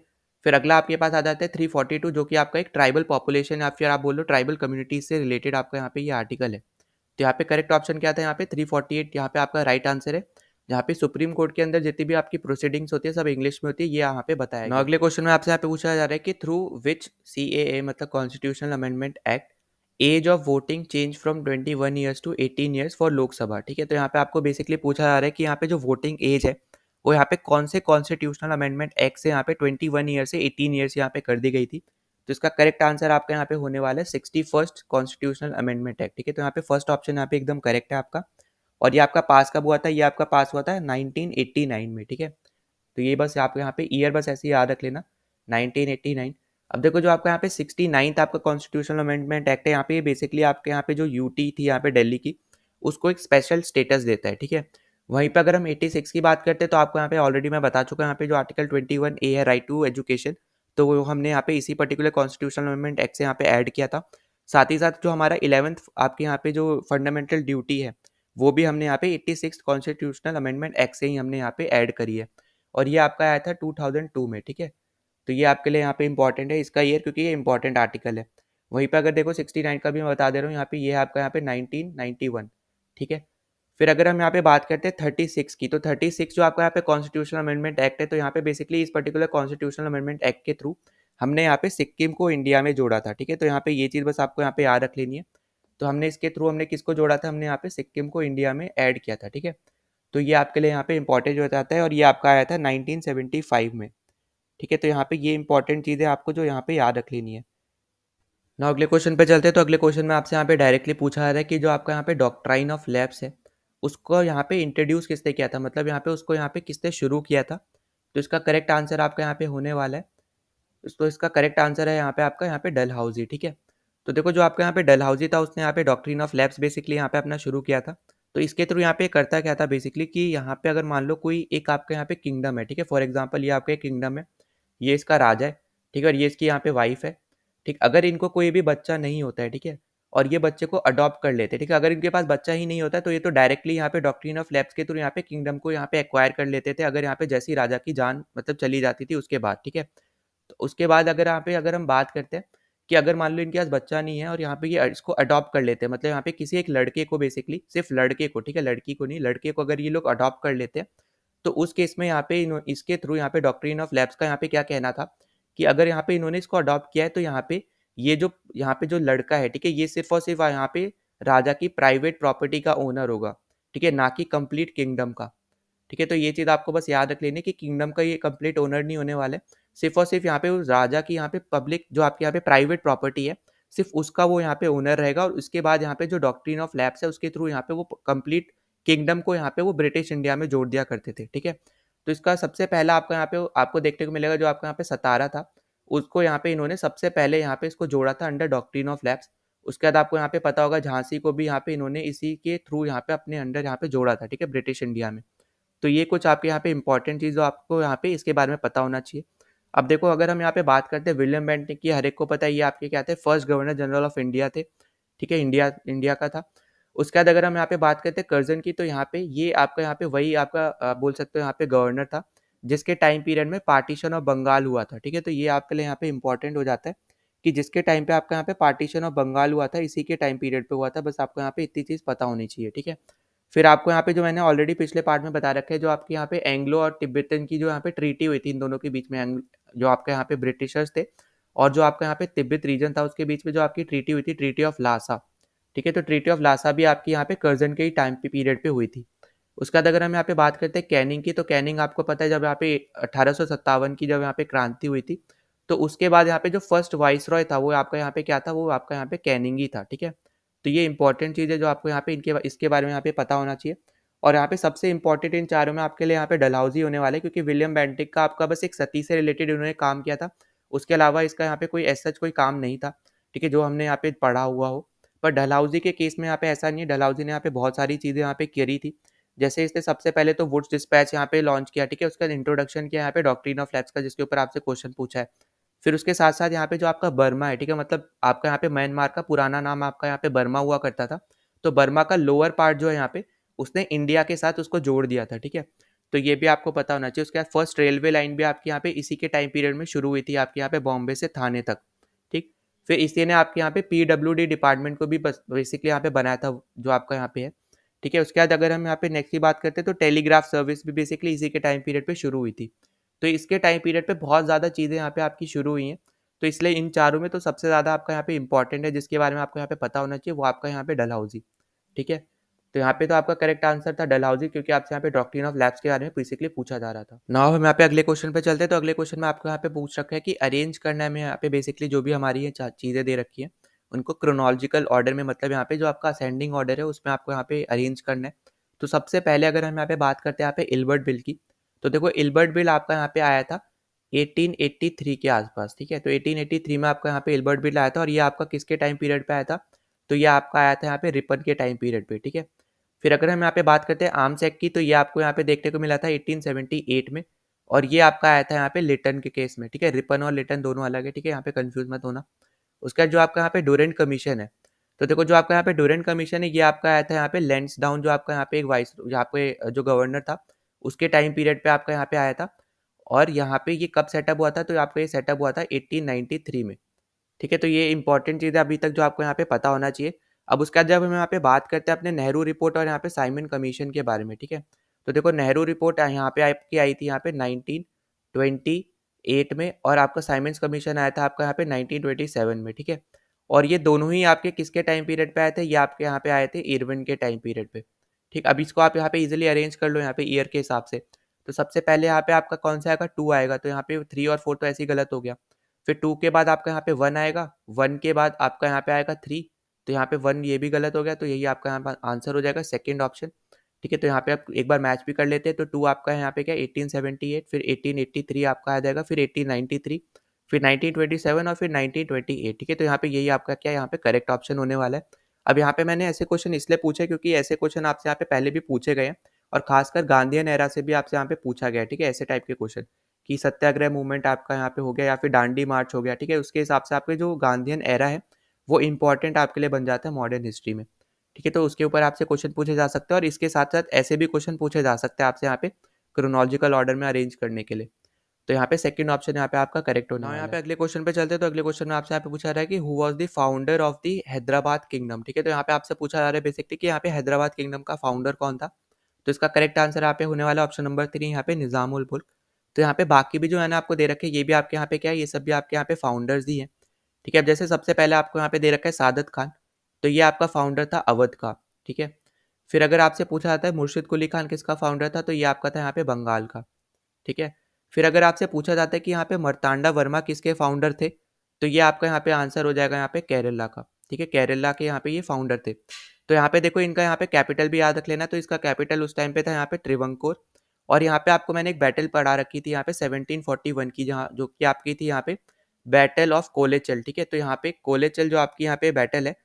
Speaker 1: फिर अगला आपके पास आ जाता है 342, जो कि आपका एक ट्राइबल पॉपुलेशन या फिर आप बोल लो ट्राइबल कम्युनिटीज से रिलेटेड आपका यहाँ पे ये आर्टिकल है। तो यहाँ पे करेक्ट ऑप्शन क्या था, यहाँ पे 348 यहाँ पे आपका राइट आंसर है। जहाँ पे सुप्रीम कोर्ट के अंदर जितनी भी आपकी प्रोसीडिंग्स होती है सब इंग्लिश में होती है, ये यहाँ पे बताया गया। अगले क्वेश्चन में आपसे यहाँ पे पूछा जा रहा है कि थ्रू विच CAA मतलब constitutional amendment act age of voting change from 21 years to 18 years for Lok Sabha, ठीक है। तो यहाँ पे आपको बेसिकली पूछा जा रहा है कि यहाँ पे जो वोटिंग एज है वो यहाँ पे कौन से कॉन्स्टिट्यूशनल अमेंडमेंट एक्ट से यहाँ पे 21 ईयर से 18 ईयर्स यहाँ पे कर दी गई थी। तो इसका करेक्ट आंसर आपका यहाँ पे होने वाला है 61st कॉन्स्टिट्यूशनल अमेंडमेंट एक्ट, ठीक है। तो यहाँ पे फर्स्ट ऑप्शन यहाँ पे एकदम करेक्ट है आपका। और ये आपका पास कब हुआ था, ये आपका पास हुआ था 1989 में, ठीक है। तो ये बस आपको यहाँ पे ईयर बस ऐसे याद रख लेना 1989। अब देखो जो आपका यहाँ पे 69th आपका कॉन्स्टिट्यूशनल अमेंडमेंट एक्ट है, यहाँ पे ये बेसिकली आपके यहाँ पे जो यूटी थी यहाँ पे दिल्ली की, उसको एक स्पेशल स्टेटस देता है, ठीक है। वहीं पे अगर हम 86 की बात करते हैं तो आपको यहाँ पे ऑलरेडी मैं बता चुका हूँ, यहाँ पे जो आर्टिकल 21A है राइट टू एजुकेशन, तो वो हमने यहाँ पे इसी पर्टिकुलर कॉन्स्टिट्यूशनल अमेंडमेंट एक्ट से यहाँ पे ऐड किया था। साथ ही साथ जो हमारा 11th आपके यहाँ पे जो फंडामेंटल ड्यूटी है वो भी हमने यहाँ पे 86 कॉन्स्टिट्यूशनल अमेंडमेंट एक्ट से ही हमने यहाँ पे ऐड करी है। और ये आपका आया था 2002 में, ठीक है। तो ये आपके लिए यहाँ पे इंपॉर्टेंट है इसका ईयर, क्योंकि ये इंपॉर्टेंट आर्टिकल है। वहीं पे अगर देखो 69 का भी मैं बता दे रहा हूँ, यहाँ पे ये आपका यहाँ पे 1991, ठीक है। फिर अगर हम यहाँ पे बात करते हैं 36 की, तो 36 जो आपका यहाँ पे कॉन्स्टिट्यूशनल अमेंडमेंट एक्ट है, तो यहाँ पे बेसिकली इस पर्टिकुलर कॉन्स्टिट्यूशनल अमेंडमेंट एक्ट के थ्रू हमने यहाँ पे सिक्किम को इंडिया में जोड़ा था, ठीक है। तो यहाँ पे ये चीज़ बस आपको यहाँ पे याद रख लेनी है। तो हमने इसके थ्रू हमने किसको जोड़ा था, हमने यहाँ पे सिक्किम को इंडिया में ऐड किया था, ठीक है। तो ये आपके लिए यहाँ पे इंपॉर्टेंट हो जाता है और ये आपका आया था 1975 में, ठीक है। तो यहाँ पे ये इंपॉर्टेंट चीज़ें आपको जो यहाँ पे याद रख लेनी है। ना अगले क्वेश्चन पे चलते हैं। तो अगले क्वेश्चन में आपसे यहाँ पे डायरेक्टली पूछा जा रहा है कि जो आपका यहाँ पे डॉक्ट्राइन ऑफ लैब्स है उसको यहाँ पे इंट्रोड्यूस किसने किया था, मतलब यहाँ पे उसको यहाँ पे किसने शुरू किया था। तो इसका करेक्ट आंसर आपका यहाँ पे होने वाला है, तो इसका करेक्ट आंसर है यहाँ पे आपका यहाँ पे डलहौजी, ठीक है। तो देखो जो आपका यहाँ पे डलहौजी था उसने यहाँ पे डॉक्ट्रिन ऑफ लैब्स बेसिकली यहाँ पे अपना शुरू किया था। तो इसके थ्रू यहाँ पे करता क्या था बेसिकली कि यहाँ पे अगर मान लो कोई एक आपका यहाँ पे किंगडम है, ठीक है। फॉर एग्जाम्पल ये आपका एक किंगडम है, ये इसका राजा है, ठीक है, और ये इसकी यहाँ पे वाइफ है, ठीक। अगर इनको कोई भी बच्चा नहीं होता है, ठीक है, और ये बच्चे को अडॉप्ट कर लेते हैं, ठीक है। अगर इनके पास बच्चा ही नहीं होता है तो ये तो डायरेक्टली यहाँ पे डॉक्ट्रिन ऑफ लैब्स के थ्रू यहाँ पे किंगडम को यहाँ पे एक्वायर कर लेते थे, अगर यहाँ पे जैसी राजा की जान मतलब चली जाती थी उसके बाद, ठीक है। तो उसके बाद अगर यहाँ पे अगर हम बात करते हैं कि अगर मान लो इनके पास बच्चा नहीं है और यहाँ पे ये इसको अडॉप्ट कर लेते हैं, मतलब यहाँ पे किसी एक लड़के को बेसिकली, सिर्फ लड़के को, ठीक है, लड़की को नहीं, लड़के को अगर ये लोग अडॉप्ट कर लेते हैं तो उस केस में यहाँ पे इसके थ्रू यहाँ पे डॉक्ट्रिन ऑफ लैब्स का यहाँ पे क्या कहना था कि अगर यहाँ पे इन्होंने इसको अडॉप्ट किया है तो यहाँ पे जो लड़का है, ठीक है, ये सिर्फ और सिर्फ यहाँ पे राजा की प्राइवेट प्रॉपर्टी का ओनर होगा, ठीक है, ना कि कंप्लीट किंगडम का, ठीक है। तो ये चीज़ आपको बस याद रख लेनी कि किंगडम का ये कंप्लीट ओनर नहीं होने वाला है, सिर्फ और सिर्फ यहाँ पे उस राजा की यहाँ पे पब्लिक जो आपके यहाँ पे प्राइवेट प्रॉपर्टी है सिर्फ उसका वो यहाँ पे ओनर रहेगा। और उसके बाद यहाँ पे जो डॉक्ट्रिन ऑफ लैब्स है उसके थ्रू यहाँ पे वो कंप्लीट किंगडम को यहाँ पे वो ब्रिटिश इंडिया में जोड़ दिया करते थे, ठीक है। तो इसका सबसे पहला आपका यहाँ पे आपको देखने को मिलेगा जो आपका यहाँ पे सतारा था, उसको यहाँ पे इन्होंने सबसे पहले यहाँ पे इसको जोड़ा था अंडर डॉक्ट्रिन ऑफ लैब्स। उसके बाद आपको यहाँ पे पता होगा झांसी को भी यहाँ पे इन्होंने इसी के थ्रू यहाँ पे अपने अंडर यहाँ पे जोड़ा था, ठीक है, ब्रिटिश इंडिया में। तो ये कुछ आपके यहाँ पे इंपॉर्टेंट चीज़ जो आपको यहाँ पे इसके बारे में पता होना चाहिए। अब देखो अगर हम यहाँ पे बात करते हैं विलियम बेंटिक की, हर एक को पता है ये आपके क्या थे, first governor general of India थे, ठीक है, इंडिया इंडिया का था। उसके बाद अगर हम यहाँ पे बात करते हैं कर्जन की, तो यहाँ पे ये आपका यहाँ पे वही आपका बोल सकते हो यहाँ पे गवर्नर था जिसके टाइम पीरियड में पार्टीशन ऑफ बंगाल हुआ था, ठीक है। तो ये आपके लिए यहाँ पे इंपॉर्टेंट हो जाता है कि जिसके टाइम पे आपका यहाँ पे पार्टीशन ऑफ बंगाल हुआ था इसी के टाइम पीरियड पे हुआ था, बस आपको यहाँ पे इतनी चीज़ पता होनी चाहिए, ठीक है। फिर आपको यहाँ पे जो मैंने ऑलरेडी पिछले पार्ट में बता रखा है, जो आपके यहाँ पे एंग्लो और तिब्बतन की जो यहाँ पे ट्रीटी हुई थी इन दोनों के बीच में, जो आपके यहाँ पे ब्रिटिशर्स थे और जो आपका यहाँ पे तिब्बत रीजन था उसके बीच में जो आपकी ट्रीटी हुई थी, ट्रीटी ऑफ लासा, ठीक है। तो ट्रीटी ऑफ लासा भी आपकी यहाँ पे कर्जन के ही टाइम पीरियड पे हुई थी। उसके बाद अगर हम यहाँ पे बात करते हैं कैनिंग की, तो कैनिंग आपको पता है जब यहाँ पे 1857 की जब यहाँ पे क्रांति हुई थी तो उसके बाद यहाँ पे जो फर्स्ट वाइस रॉय था वो आपका यहाँ पे क्या था, वो आपका यहाँ पे कैनिंग ही था, ठीक है। तो ये इंपॉर्टेंट चीज़ है जो आपको यहाँ पे इसके बारे में यहाँ पे पता होना चाहिए। और यहाँ पे सबसे इंपॉर्टेंट इन चारों में आपके लिए यहाँ पे डलहौजी होने वाले, क्योंकि विलियम बेंटिक का आपका बस एक सती से रिलेटेड उन्होंने काम किया था, उसके अलावा इसका यहाँ पे कोई ऐसा कोई काम नहीं था, ठीक है, जो हमने यहाँ पे पढ़ा हुआ हो। पर डलहौजी के केस में यहाँ पे ऐसा नहीं है, डलहौजी ने यहाँ पे बहुत सारी चीज़ें यहाँ पे करी थी। जैसे इसने सबसे पहले तो वुड्स डिस्पैच यहाँ पे लॉन्च किया, ठीक है, उसका इंट्रोडक्शन किया यहाँ पे डॉक्ट्रिन ऑफ लैब्स का, जिसके ऊपर आपसे क्वेश्चन पूछा है। फिर उसके साथ-साथ यहाँ पे जो आपका बर्मा है, ठीक है? मतलब आपका यहाँ पे म्यांमार का पुराना नाम आपका यहाँ पे बर्मा हुआ करता था। तो बर्मा का लोअर पार्ट जो है यहाँ पे, उसने इंडिया के साथ उसको जोड़ दिया था, ठीक है? तो ये भी आपको पता होना चाहिए। उसके बाद फर्स्ट रेलवे लाइन भी आपके यहाँ पे इसी के टाइम पीरियड में शुरू हुई थी, आपके यहाँ पे बॉम्बे से थाने तक, ठीक? फिर इसी ने आपके यहाँ पे पीडब्ल्यूडी डिपार्टमेंट को भी बस बेसिकली यहाँ पे बनाया था, जो आपका यहाँ पे है, ठीक है? उसके बाद अगर हम यहाँ पे नेक्स्ट की बात करते हैं, तो टेलीग्राफ सर्विस भी बेसिकली इसी के टाइम पीरियड पे शुरू हुई थी। तो इसके टाइम पीरियड पे बहुत ज़्यादा चीज़ें यहाँ पे आपकी शुरू हुई हैं। तो इसलिए इन चारों में तो सबसे ज़्यादा आपका यहाँ पे इम्पोर्टेंट है, जिसके बारे में आपको यहाँ पे पता होना चाहिए, वो आपका यहाँ पे डलहौजी, ठीक है? तो यहाँ पे तो आपका करेक्ट आंसर था डलहौजी, क्योंकि आपसे यहाँ पे डॉक्ट्रिन ऑफ लैप्स के बारे में बेसिकली पूछा जा रहा था। नाउ हम यहाँ पे अगले क्वेश्चन पे चलते हैं। तो अगले क्वेश्चन में आपको यहाँ पे पूछ रखा है कि अरेंज करना में यहाँ पे बेसिकली जो भी हमारी ये चीज़ें दे रखी हैं, उनको क्रोनोलॉजिकल ऑर्डर में, मतलब यहाँ पे जो आपका असेंडिंग ऑर्डर है उसमें आपको यहाँ पे अरेंज करना है। तो सबसे पहले अगर हम यहाँ पे बात करते हैं यहाँ पे इल्बर्ट बिल की, तो देखो इल्बर्ट बिल आपका यहाँ पे आया था 1883 के आसपास, ठीक है? तो 1883 में आपका यहाँ पे इल्बर्ट बिल आया था, और ये आपका किसके टाइम पीरियड पे आया था? तो ये आपका आया था यहाँ पे रिपन के टाइम पीरियड पे, ठीक है? फिर अगर हम यहाँ पे बात करते हैं आर्म्स एक्ट की, तो ये आपको यहाँ पे देखने को मिला था 1878 में, और ये आपका आया था यहाँ पे लिटन के केस में, ठीक है? रिपन और लिटन दोनों अलग है, ठीक है? यहाँ पे कंफ्यूज मत होना। उसका जो आपका यहाँ पे डुरेंट कमीशन है, तो देखो जो आपका यहाँ पे डुरेंट कमीशन है, ये आपका आया था यहाँ पे लैंसडाउन, जो आपका यहाँ पे एक वाइस, यहाँ पे जो गवर्नर था, उसके टाइम पीरियड पे आपका यहाँ पे आया था। और यहाँ पे ये कब सेटअप हुआ था? तो आपका ये सेटअप हुआ था 1893 में, ठीक है? तो ये इंपॉर्टेंट चीज़ है अभी तक जो आपको यहाँ पे पता होना चाहिए। अब उसके बाद जब हम यहाँ पे बात करते हैं अपने नेहरू रिपोर्ट और यहाँ पे साइमन कमीशन के बारे में, ठीक है? तो देखो नेहरू रिपोर्ट यहाँ पे आपकी आई थी यहाँ पे 1928 में, और आपका साइमन्स कमीशन आया था आपका यहाँ पे 1927 में, ठीक है? और ये दोनों ही आपके किसके टाइम पीरियड पे आए थे? ये आपके यहाँ पे आए थे इरविन के टाइम पीरियड पे, ठीक? अब इसको आप यहाँ पे इजीली अरेंज कर लो यहाँ पे ईयर के हिसाब से। तो सबसे पहले यहाँ पे आपका कौन सा आएगा? 2 आएगा, तो यहाँ पे 3 और 4 तो ऐसे ही गलत हो गया। फिर 2 के बाद आपका यहाँ पे 1 आएगा, 1 के बाद आपका यहाँ पे आएगा 3, तो यहाँ पे 1 ये भी गलत हो गया, तो यही आपका यहाँ पे आंसर हो जाएगा सेकंड ऑप्शन, ठीक है? तो यहाँ पे आप एक बार मैच भी कर लेते हैं। तो 2 आपका यहाँ पे क्या 1878, फिर 1883 आपका आ जाएगा, फिर 1893, फिर 1927 और फिर 1928, ठीक है? तो यहाँ पे यही आपका क्या यहाँ पे करेक्ट ऑप्शन होने वाला है। अब यहाँ पे मैंने ऐसे क्वेश्चन इसलिए पूछे क्योंकि ऐसे क्वेश्चन आपसे यहाँ पे पहले भी पूछे गए हैं, और खासकर गांधीयन एरा से भी आपसे यहाँ पे पूछा गया है, ठीक है? ऐसे टाइप के क्वेश्चन कि सत्याग्रह मूवमेंट आपका यहाँ पे हो गया, या फिर दांडी मार्च हो गया, ठीक है? उसके हिसाब से आपके जो गांधीयन एरा है, वो इंपॉर्टेंट आपके लिए बन जाता है मॉडर्न हिस्ट्री में, ठीक है? तो उसके ऊपर आपसे क्वेश्चन पूछे जा सकते हैं, और इसके साथ साथ ऐसे भी क्वेश्चन पूछे जा सकते हैं आपसे यहाँ पे क्रोनोलॉजिकल ऑर्डर में अरेंज करने के लिए। तो यहाँ पे सेकंड ऑप्शन यहाँ पे आपका करेक्ट होने वाला है। यहाँ पे अगले क्वेश्चन पे चलते हैं। तो अगले क्वेश्चन में आपसे यहाँ पे पूछा रहा है कि who was the founder of the Hyderabad kingdom, ठीक है? तो यहाँ पे आपसे पूछा जा रहा है बेसिकली कि यहाँ पे हैदराबाद किंगडम का फाउंडर कौन था? तो इसका करेक्ट आंसर यहाँ पे होने वाला ऑप्शन नंबर 3, यहाँ पे निज़ाम उल मुल्क। तो यहाँ पे बाकी भी जो है ना आपको दे रखे हैं, ये भी आपके यहाँ पे क्या है, ये सब भी आपके यहाँ पे फाउंडर्स ही हैं, ठीक है? अब जैसे सबसे पहले आपको यहाँ पे दे रखा है सादत खान, तो ये आपका फाउंडर था अवध का, ठीक है? फिर अगर आपसे पूछा जाता है मुर्शिद कुली खान किसका फाउंडर था, तो ये आपका था यहाँ पे बंगाल का, ठीक है? फिर अगर आपसे पूछा जाता है कि यहाँ पे मार्तांडा वर्मा किसके फाउंडर थे, तो ये आपका यहाँ पे आंसर हो जाएगा यहाँ पे केरला का, ठीक है? केरला के यहाँ पे ये फाउंडर थे। तो यहाँ पे देखो इनका यहाँ पे कैपिटल भी याद रख लेना, तो इसका कैपिटल उस टाइम पे था यहाँ पे ट्रिवंकोर। और यहाँ पे आपको मैंने एक बैटल पढ़ा रखी थी यहाँ पे 1741 की, जहाँ जो कि आपकी थी यहाँ पे बैटल ऑफ कोलेचल, ठीक है? तो यहाँ पे कोलेचल जो आपकी यहाँ पे बैटल है,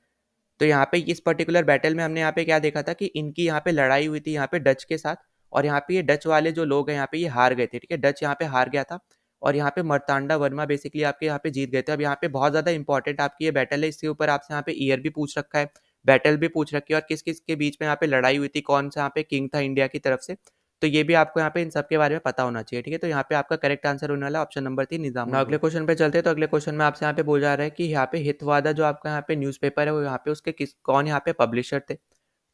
Speaker 1: तो यहाँ पे इस पर्टिकुलर बैटल में हमने यहाँ पे क्या देखा था कि इनकी यहाँ पे लड़ाई हुई थी यहाँ पे डच के साथ, और यहाँ पे ये डच वाले जो लोग हैं यहाँ पे ये हार गए थे, ठीक है? डच यहाँ पे हार गया था, और यहाँ पे मार्तांडा वर्मा बेसिकली आपके यहाँ पे जीत गए थे। अब यहाँ पे बहुत ज़्यादा इंपॉर्टेंट आपकी ये बैटल है, इसके ऊपर आपसे यहाँ पे ईयर भी पूछ रखा है, बैटल भी पूछ रखी है, और किस किस के बीच में यहाँ पे लड़ाई हुई थी, कौन सा यहाँ पे किंग था इंडिया की तरफ से, तो ये भी आपको यहाँ पे इन सब के बारे में पता होना चाहिए, ठीक है? तो यहाँ पे आपका करेक्ट आंसर होने वाला ऑप्शन नंबर 3 निजाम। अगले क्वेश्चन पे चलते हैं। तो अगले क्वेश्चन में आपसे यहाँ पे बोल जा रहा है कि यहाँ पे हितवादा जो आपका यहाँ पे न्यूज़पेपर है, वो यहाँ पे उसके किस कौन यहाँ पे पब्लिशर थे?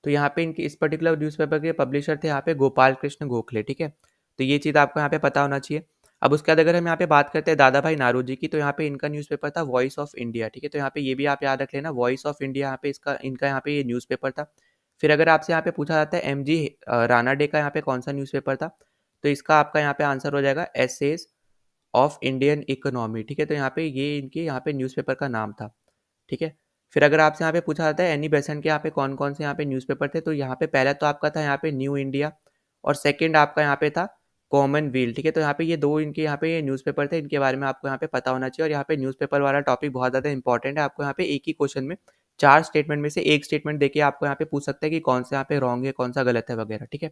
Speaker 1: तो यहाँ पे इनकी इस पर्टिकुलर न्यूज़पेपर के पब्लिशर थे यहाँ पे गोपाल कृष्ण गोखले, ठीक है? तो ये चीज़ आपको यहाँ पे पता होना चाहिए। अब उसके बाद अगर हम यहाँ पे बात करते हैं दादा भाई नारोजी की, तो यहाँ पे इनका न्यूज़पेपर था वॉइस ऑफ इंडिया, ठीक है? तो यहाँ पे ये भी आप याद रख लेना, वॉइस ऑफ इंडिया यहाँ पे इसका इनका यहाँ पे ये न्यूज़पेपर था। फिर अगर आपसे यहाँ पे पूछा जाता है एम जी रानाडे का यहाँ पे कौन सा न्यूज़पेपर था, तो इसका आपका यहाँ पे आंसर हो जाएगा एसेज ऑफ इंडियन इकोनॉमी, ठीक है? तो यहाँ पे ये इनके यहाँ पे न्यूज़पेपर का नाम था, ठीक है? फिर अगर आपसे यहाँ पे पूछा जाता है एनी बेसेंट के यहाँ पे कौन-कौन से यहाँ पे न्यूज़पेपर थे, तो यहाँ पे पहला तो आपका था यहाँ पे न्यू इंडिया, और सेकंड आपका यहाँ पे था कॉमनवेल्थ, ठीक है? तो यहाँ पे ये 2 इनके यहाँ पे ये न्यूज़पेपर थे, इनके बारे में आपको यहाँ पे पता होना चाहिए। और यहाँ पे न्यूज़पेपर वाला टॉपिक बहुत ज़्यादा इंपॉर्टेंट है, आपको यहाँ पे एक ही क्वेश्चन में 4 स्टेटमेंट में से 1 स्टेटमेंट देके आपको यहाँ पे पूछ सकता है कि कौन सा यहाँ पे रॉन्ग है, कौन सा गलत है वगैरह, ठीक है?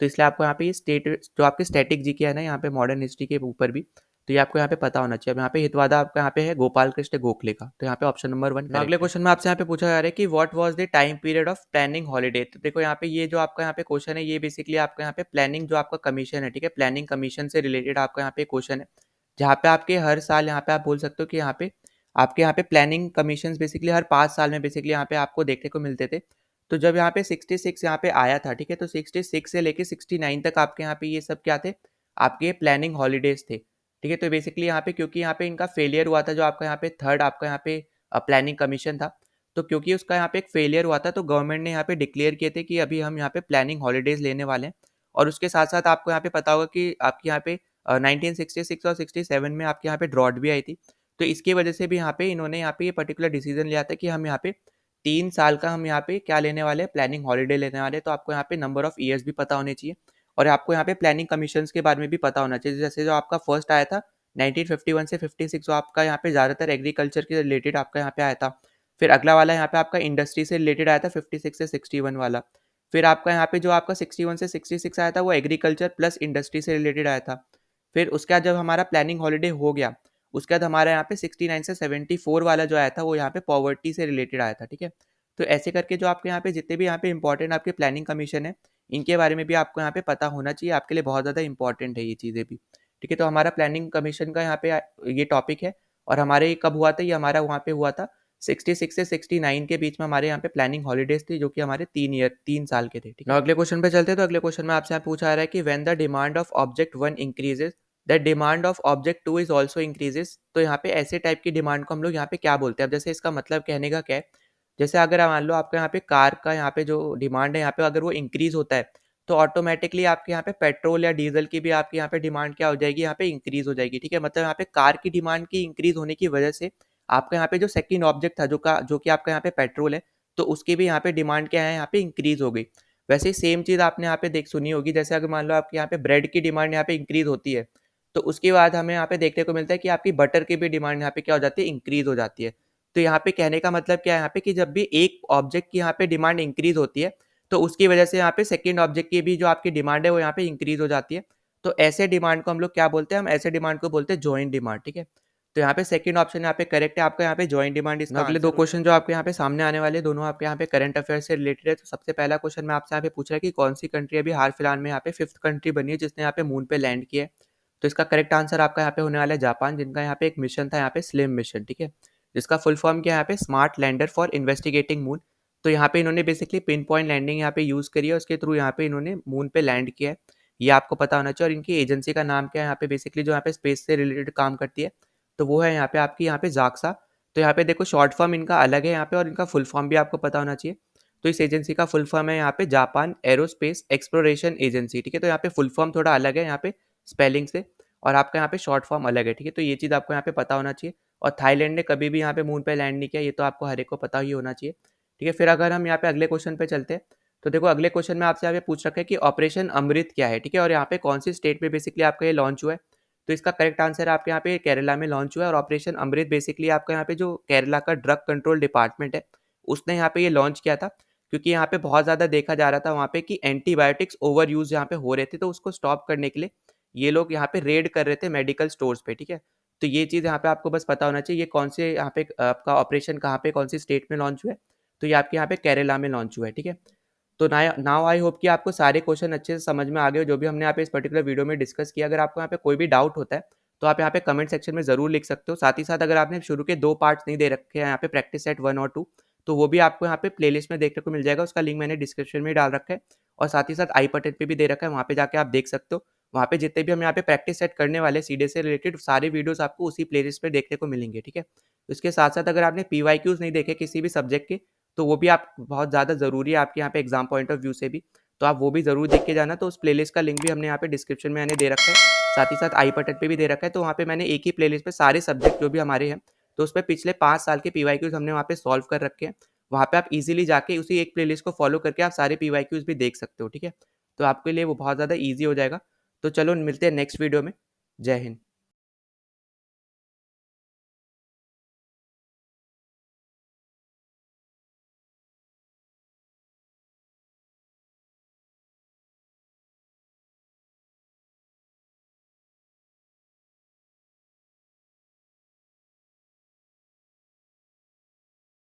Speaker 1: तो इसलिए आपको यहाँ पे ये जो आपके स्टैटिक जीके है ना यहाँ पे मॉडर्न हिस्ट्री के ऊपर भी, तो ये आपको यहाँ पे पता होना चाहिए। अब यहाँ पे हितवादा आपका यहाँ पे है गोपाल कृष्ण गोखले का, तो यहाँ पे ऑप्शन नंबर 1 करेक्ट। अगले क्वेश्चन में आपसे यहाँ पे पूछा जा रहा है कि what was the time period of planning holiday. तो देखो यहाँ पे ये जो आपका यहाँ पे क्वेश्चन है, ये बेसिकली आपका यहाँ पे प्लानिंग जो आपका कमीशन है, ठीक है, प्लानिंग कमीशन से रिलेटेड आपका यहाँ पे क्वेश्चन है, जहाँ पे आपके हर साल यहाँ पे आप बोल सकते हो कि यहाँ पे आपके यहाँ पे प्लानिंग कमीशन बेसिकली हर 5 साल में बेसिकली यहाँ पे आपको देखने को मिलते थे। तो जब यहाँ पे 66 यहाँ पे आया था, ठीक है, तो 66 से लेके 69 तक आपके यहाँ पे ये सब क्या थे, आपके प्लानिंग हॉलीडेज थे, ठीक है। तो बेसिकली यहाँ पे क्योंकि यहाँ पे इनका फेलियर हुआ था, जो आपका यहाँ पे थर्ड आपका यहाँ पे प्लानिंग कमीशन था, तो क्योंकि उसका यहाँ पे एक फेलियर हुआ था, तो गवर्नमेंट ने यहाँ पे डिक्लेयर किए थे कि अभी हम यहाँ पे प्लानिंग हॉलीडेज लेने वाले हैं। और उसके साथ साथ आपको यहाँ पे पता होगा कि आपके यहाँ पे 1966 और 67 में आपके यहाँ पे ड्रॉट भी आई थी। तो इसकी वजह से भी यहाँ पे इन्होंने यहाँ पे ये पर्टिकुलर डिसीजन लिया था कि हम यहाँ पे 3 साल का हम यहाँ पे क्या लेने वाले हैं, प्लानिंग हॉलीडे लेने वाले हैं। तो आपको यहाँ पे नंबर ऑफ ईयर्स भी पता होने चाहिए और आपको यहाँ पे प्लानिंग कमीशंस के बारे में भी पता होना चाहिए। जैसे जो आपका फर्स्ट आया था 1951 से 56, जो आपका यहाँ पे ज़्यादातर एग्रीकल्चर के रिलेटेड आपका यहाँ पे आया था। फिर अगला वाला यहाँ पे आपका इंडस्ट्री से रिलेटेड आया था 56 से 61 वाला। फिर आपका यहाँ पे जो आपका 61 से 66 आया था वो एग्रीकल्चर प्लस इंडस्ट्री से रिलेटेड आया था। फिर उसके बाद जब हमारा प्लानिंग हॉलीडे हो गया, उसके बाद हमारा यहाँ पे 69 से 74 वाला जो आया था वो यहाँ पे पॉवर्टी से रिलेटेड आया था, ठीक है। तो ऐसे करके जो आपके यहाँ पे जितने भी यहाँ पे इंपॉर्टेंट आपके प्लानिंग कमीशन है, इनके बारे में भी आपको यहाँ पे पता होना चाहिए, आपके लिए बहुत ज़्यादा इंपॉर्टेंट है ये चीज़ें भी, ठीक है। तो हमारा प्लानिंग कमीशन का यहाँ पे ये टॉपिक है और हमारे कब हुआ था, ये हमारा वहाँ पे हुआ था 66 से 69 के बीच में हमारे यहाँ पे प्लानिंग हॉलीडेज थी, जो कि हमारे 3 साल के थे, ठीक है। अगले क्वेश्चन पे चलते हैं। तो अगले क्वेश्चन में आपसे यहाँ पूछा जा रहा है कि when the demand of object 1 increases the demand of object 2 is also increases. तो यहाँ पे ऐसे टाइप की डिमांड को हम लोग यहाँ पे क्या बोलते हैं। अब जैसे इसका मतलब कहने का क्या है, जैसे अगर मान लो आपका यहाँ पे कार का यहाँ पे जो डिमांड है यहाँ पे अगर वो इंक्रीज होता है, तो ऑटोमेटिकली आपके यहाँ पे पेट्रोल या डीजल की भी आपके यहाँ पे डिमांड क्या हो जाएगी, यहाँ पे इंक्रीज हो जाएगी, ठीक है। मतलब यहाँ पे कार की डिमांड की इंक्रीज होने की वजह से आपका यहाँ पे जो सेकंड ऑब्जेक्ट था जो कि आपका यहाँ पे पेट्रोल है, तो उसकी भी यहाँ पे डिमांड क्या है, यहाँ पे इंक्रीज हो गई। वैसे ही सेम चीज़ आपने यहाँ पे देख सुनी होगी, जैसे अगर मान लो आपके यहाँ पे ब्रेड की डिमांड यहाँ पे इंक्रीज होती है, तो उसके बाद हमें यहाँ पे देखने को मिलता है कि आपकी बटर की भी डिमांड यहाँ पे क्या हो जाती है, इंक्रीज हो जाती है। तो यहाँ पे कहने का मतलब क्या है यहाँ पे, कि जब भी एक ऑब्जेक्ट की यहाँ पे डिमांड इंक्रीज होती है, तो उसकी वजह से यहाँ पे सेकंड ऑब्जेक्ट की भी जो आपकी डिमांड है वो यहाँ पे इंक्रीज हो जाती है। तो ऐसे डिमांड को हम लोग क्या बोलते हैं, हम ऐसे डिमांड को बोलते हैं जॉइंट डिमांड, ठीक है। तो यहाँ पे सेकंड ऑप्शन यहाँ पे करेक्ट है, आपका यहाँ पे जॉइंट डिमांड इसका। अगले दो क्वेश्चन जो आपके यहाँ पे सामने आने वाले दोनों आपके यहाँ पे करंट अफेयर से रिलेटेड है। तो सबसे पहला क्वेश्चन मैं आपसे यहाँ पे पूछ रहा है कि कौन सी कंट्री अभी हाल फिलहाल में यहाँ पे 5th कंट्री बनी है जिसने यहाँ पे मून पे लैंड किया है। तो इसका करेक्ट आंसर आपका यहाँ पे होने वाला है जापान, जिनका यहाँ पे एक मिशन था यहाँ पे स्लिम मिशन, ठीक है, जिसका फुल फॉर्म क्या है यहाँ पे, smart lander for investigating moon. तो यहाँ पे इन्होंने बेसिकली पिन पॉइंट लैंडिंग यहाँ पे यूज़ करी है, उसके थ्रू यहाँ पे इन्होंने मून पे लैंड किया है, ये आपको पता होना चाहिए। और इनकी एजेंसी का नाम क्या है यहाँ पे, बेसिकली जो यहाँ पे स्पेस से रिलेटेड काम करती है, तो वो है यहाँ पे आपकी यहाँ पे जाक्सा। तो यहाँ पे देखो शॉर्ट फॉर्म इनका अलग है यहाँ पे और इनका फुल फॉर्म भी आपको पता होना चाहिए। तो इस एजेंसी का फुल फॉर्म है यहाँ पे जापान एरोस्पेस एक्सप्लोरेशन एजेंसी, ठीक है। तो यहाँ पे फुल फॉर्म थोड़ा अलग है यहाँ पे स्पेलिंग से, और आपका यहाँ पे शॉर्ट फॉर्म अलग है, ठीक है। तो ये चीज़ आपको यहाँ पे पता होना चाहिए। और थाईलैंड ने कभी भी यहाँ पे मून पे लैंड नहीं किया, ये तो आपको हर एक को पता ही होना चाहिए, ठीक है। फिर अगर हम यहाँ पे अगले क्वेश्चन पे चलते हैं, तो देखो अगले क्वेश्चन में आपसे यहाँ पे पूछ रखा है कि ऑपरेशन अमृत क्या है, ठीक है, और यहाँ पे कौन सी स्टेट में बेसिकली आपका ये लॉन्च हुआ है। तो इसका करेक्ट आंसर आपके यहाँ पे केरला में लॉन्च हुआ है। और ऑपरेशन अमृत बेसिकली आपका यहाँ पे जो केरला का ड्रग कंट्रोल डिपार्टमेंट है, उसने यहाँ पे ये लॉन्च किया था, क्योंकि यहाँ पे बहुत ज़्यादा देखा जा रहा था वहाँ पे कि एंटीबायोटिक्स ओवर यूज़ यहाँ पे हो रहे थे, तो उसको स्टॉप करने के लिए ये लोग यहाँ पे रेड कर रहे थे मेडिकल स्टोर्स पे, ठीक है। तो ये चीज़ यहाँ पे आपको बस पता होना चाहिए, ये कौन से यहाँ पे आपका ऑपरेशन कहाँ पे कौन सी स्टेट में लॉन्च हुआ है। तो ये आपके यहाँ पे केरला में लॉन्च हुआ है, ठीक है। तो नाउ आई होप कि आपको सारे क्वेश्चन अच्छे से समझ में आ गए, जो भी हमने यहाँ पे इस पर्टिकुलर वीडियो में डिस्कस किया। अगर आपको यहाँ पे कोई भी डाउट होता है, तो आप यहाँ पे कमेंट सेक्शन में ज़रूर लिख सकते हो। साथ ही साथ अगर आपने शुरू के 2 पार्ट्स नहीं दे रखे हैं यहाँ पे प्रैक्टिस सेट 1 और 2, तो वो भी आपको यहाँ पे प्लेलिस्ट में देखने को मिल जाएगा, उसका लिंक मैंने डिस्क्रिप्शन में डाल रखा है। और साथ ही साथ आई बटन पे भी दे रखा है, वहाँ पे जाके आप देख सकते हो। वहाँ पे जितने भी हम यहाँ पे प्रैक्टिस सेट करने वाले सीडे से रिलेटेड सारे वीडियोस आपको उसी प्लेलिस्ट पे देखने को मिलेंगे, ठीक है। इसके साथ साथ अगर आपने पीवाईक्यूज नहीं देखे किसी भी सब्जेक्ट के, तो वो भी आप बहुत ज़्यादा ज़रूरी है आपके यहाँ पे एग्जाम पॉइंट ऑफ व्यू से भी, तो आप वो भी ज़रूर देख के जाना। तो उस प्लेलिस्ट का लिंक भी हमने यहाँ पे डिस्क्रिप्शन में मैंने दे रखा है, साथ ही साथ आई बटन पे भी दे रखा है। तो वहाँ पे मैंने एक ही प्लेलिस्ट पे सारे सब्जेक्ट जो भी हमारे हैं, तो उस पे पिछले 5 साल के पीवाईक्यूज हमने वहाँ पे सॉल्व कर रखे हैं। वहाँ पे आप इजीली जाके उसी एक प्लेलिस्ट को फॉलो करके आप सारे पीवाईक्यूज भी देख सकते हो, ठीक है। तो आपके लिए वो बहुत ज़्यादा ईजी हो जाएगा। तो चलो मिलते हैं नेक्स्ट वीडियो में। जय हिंद।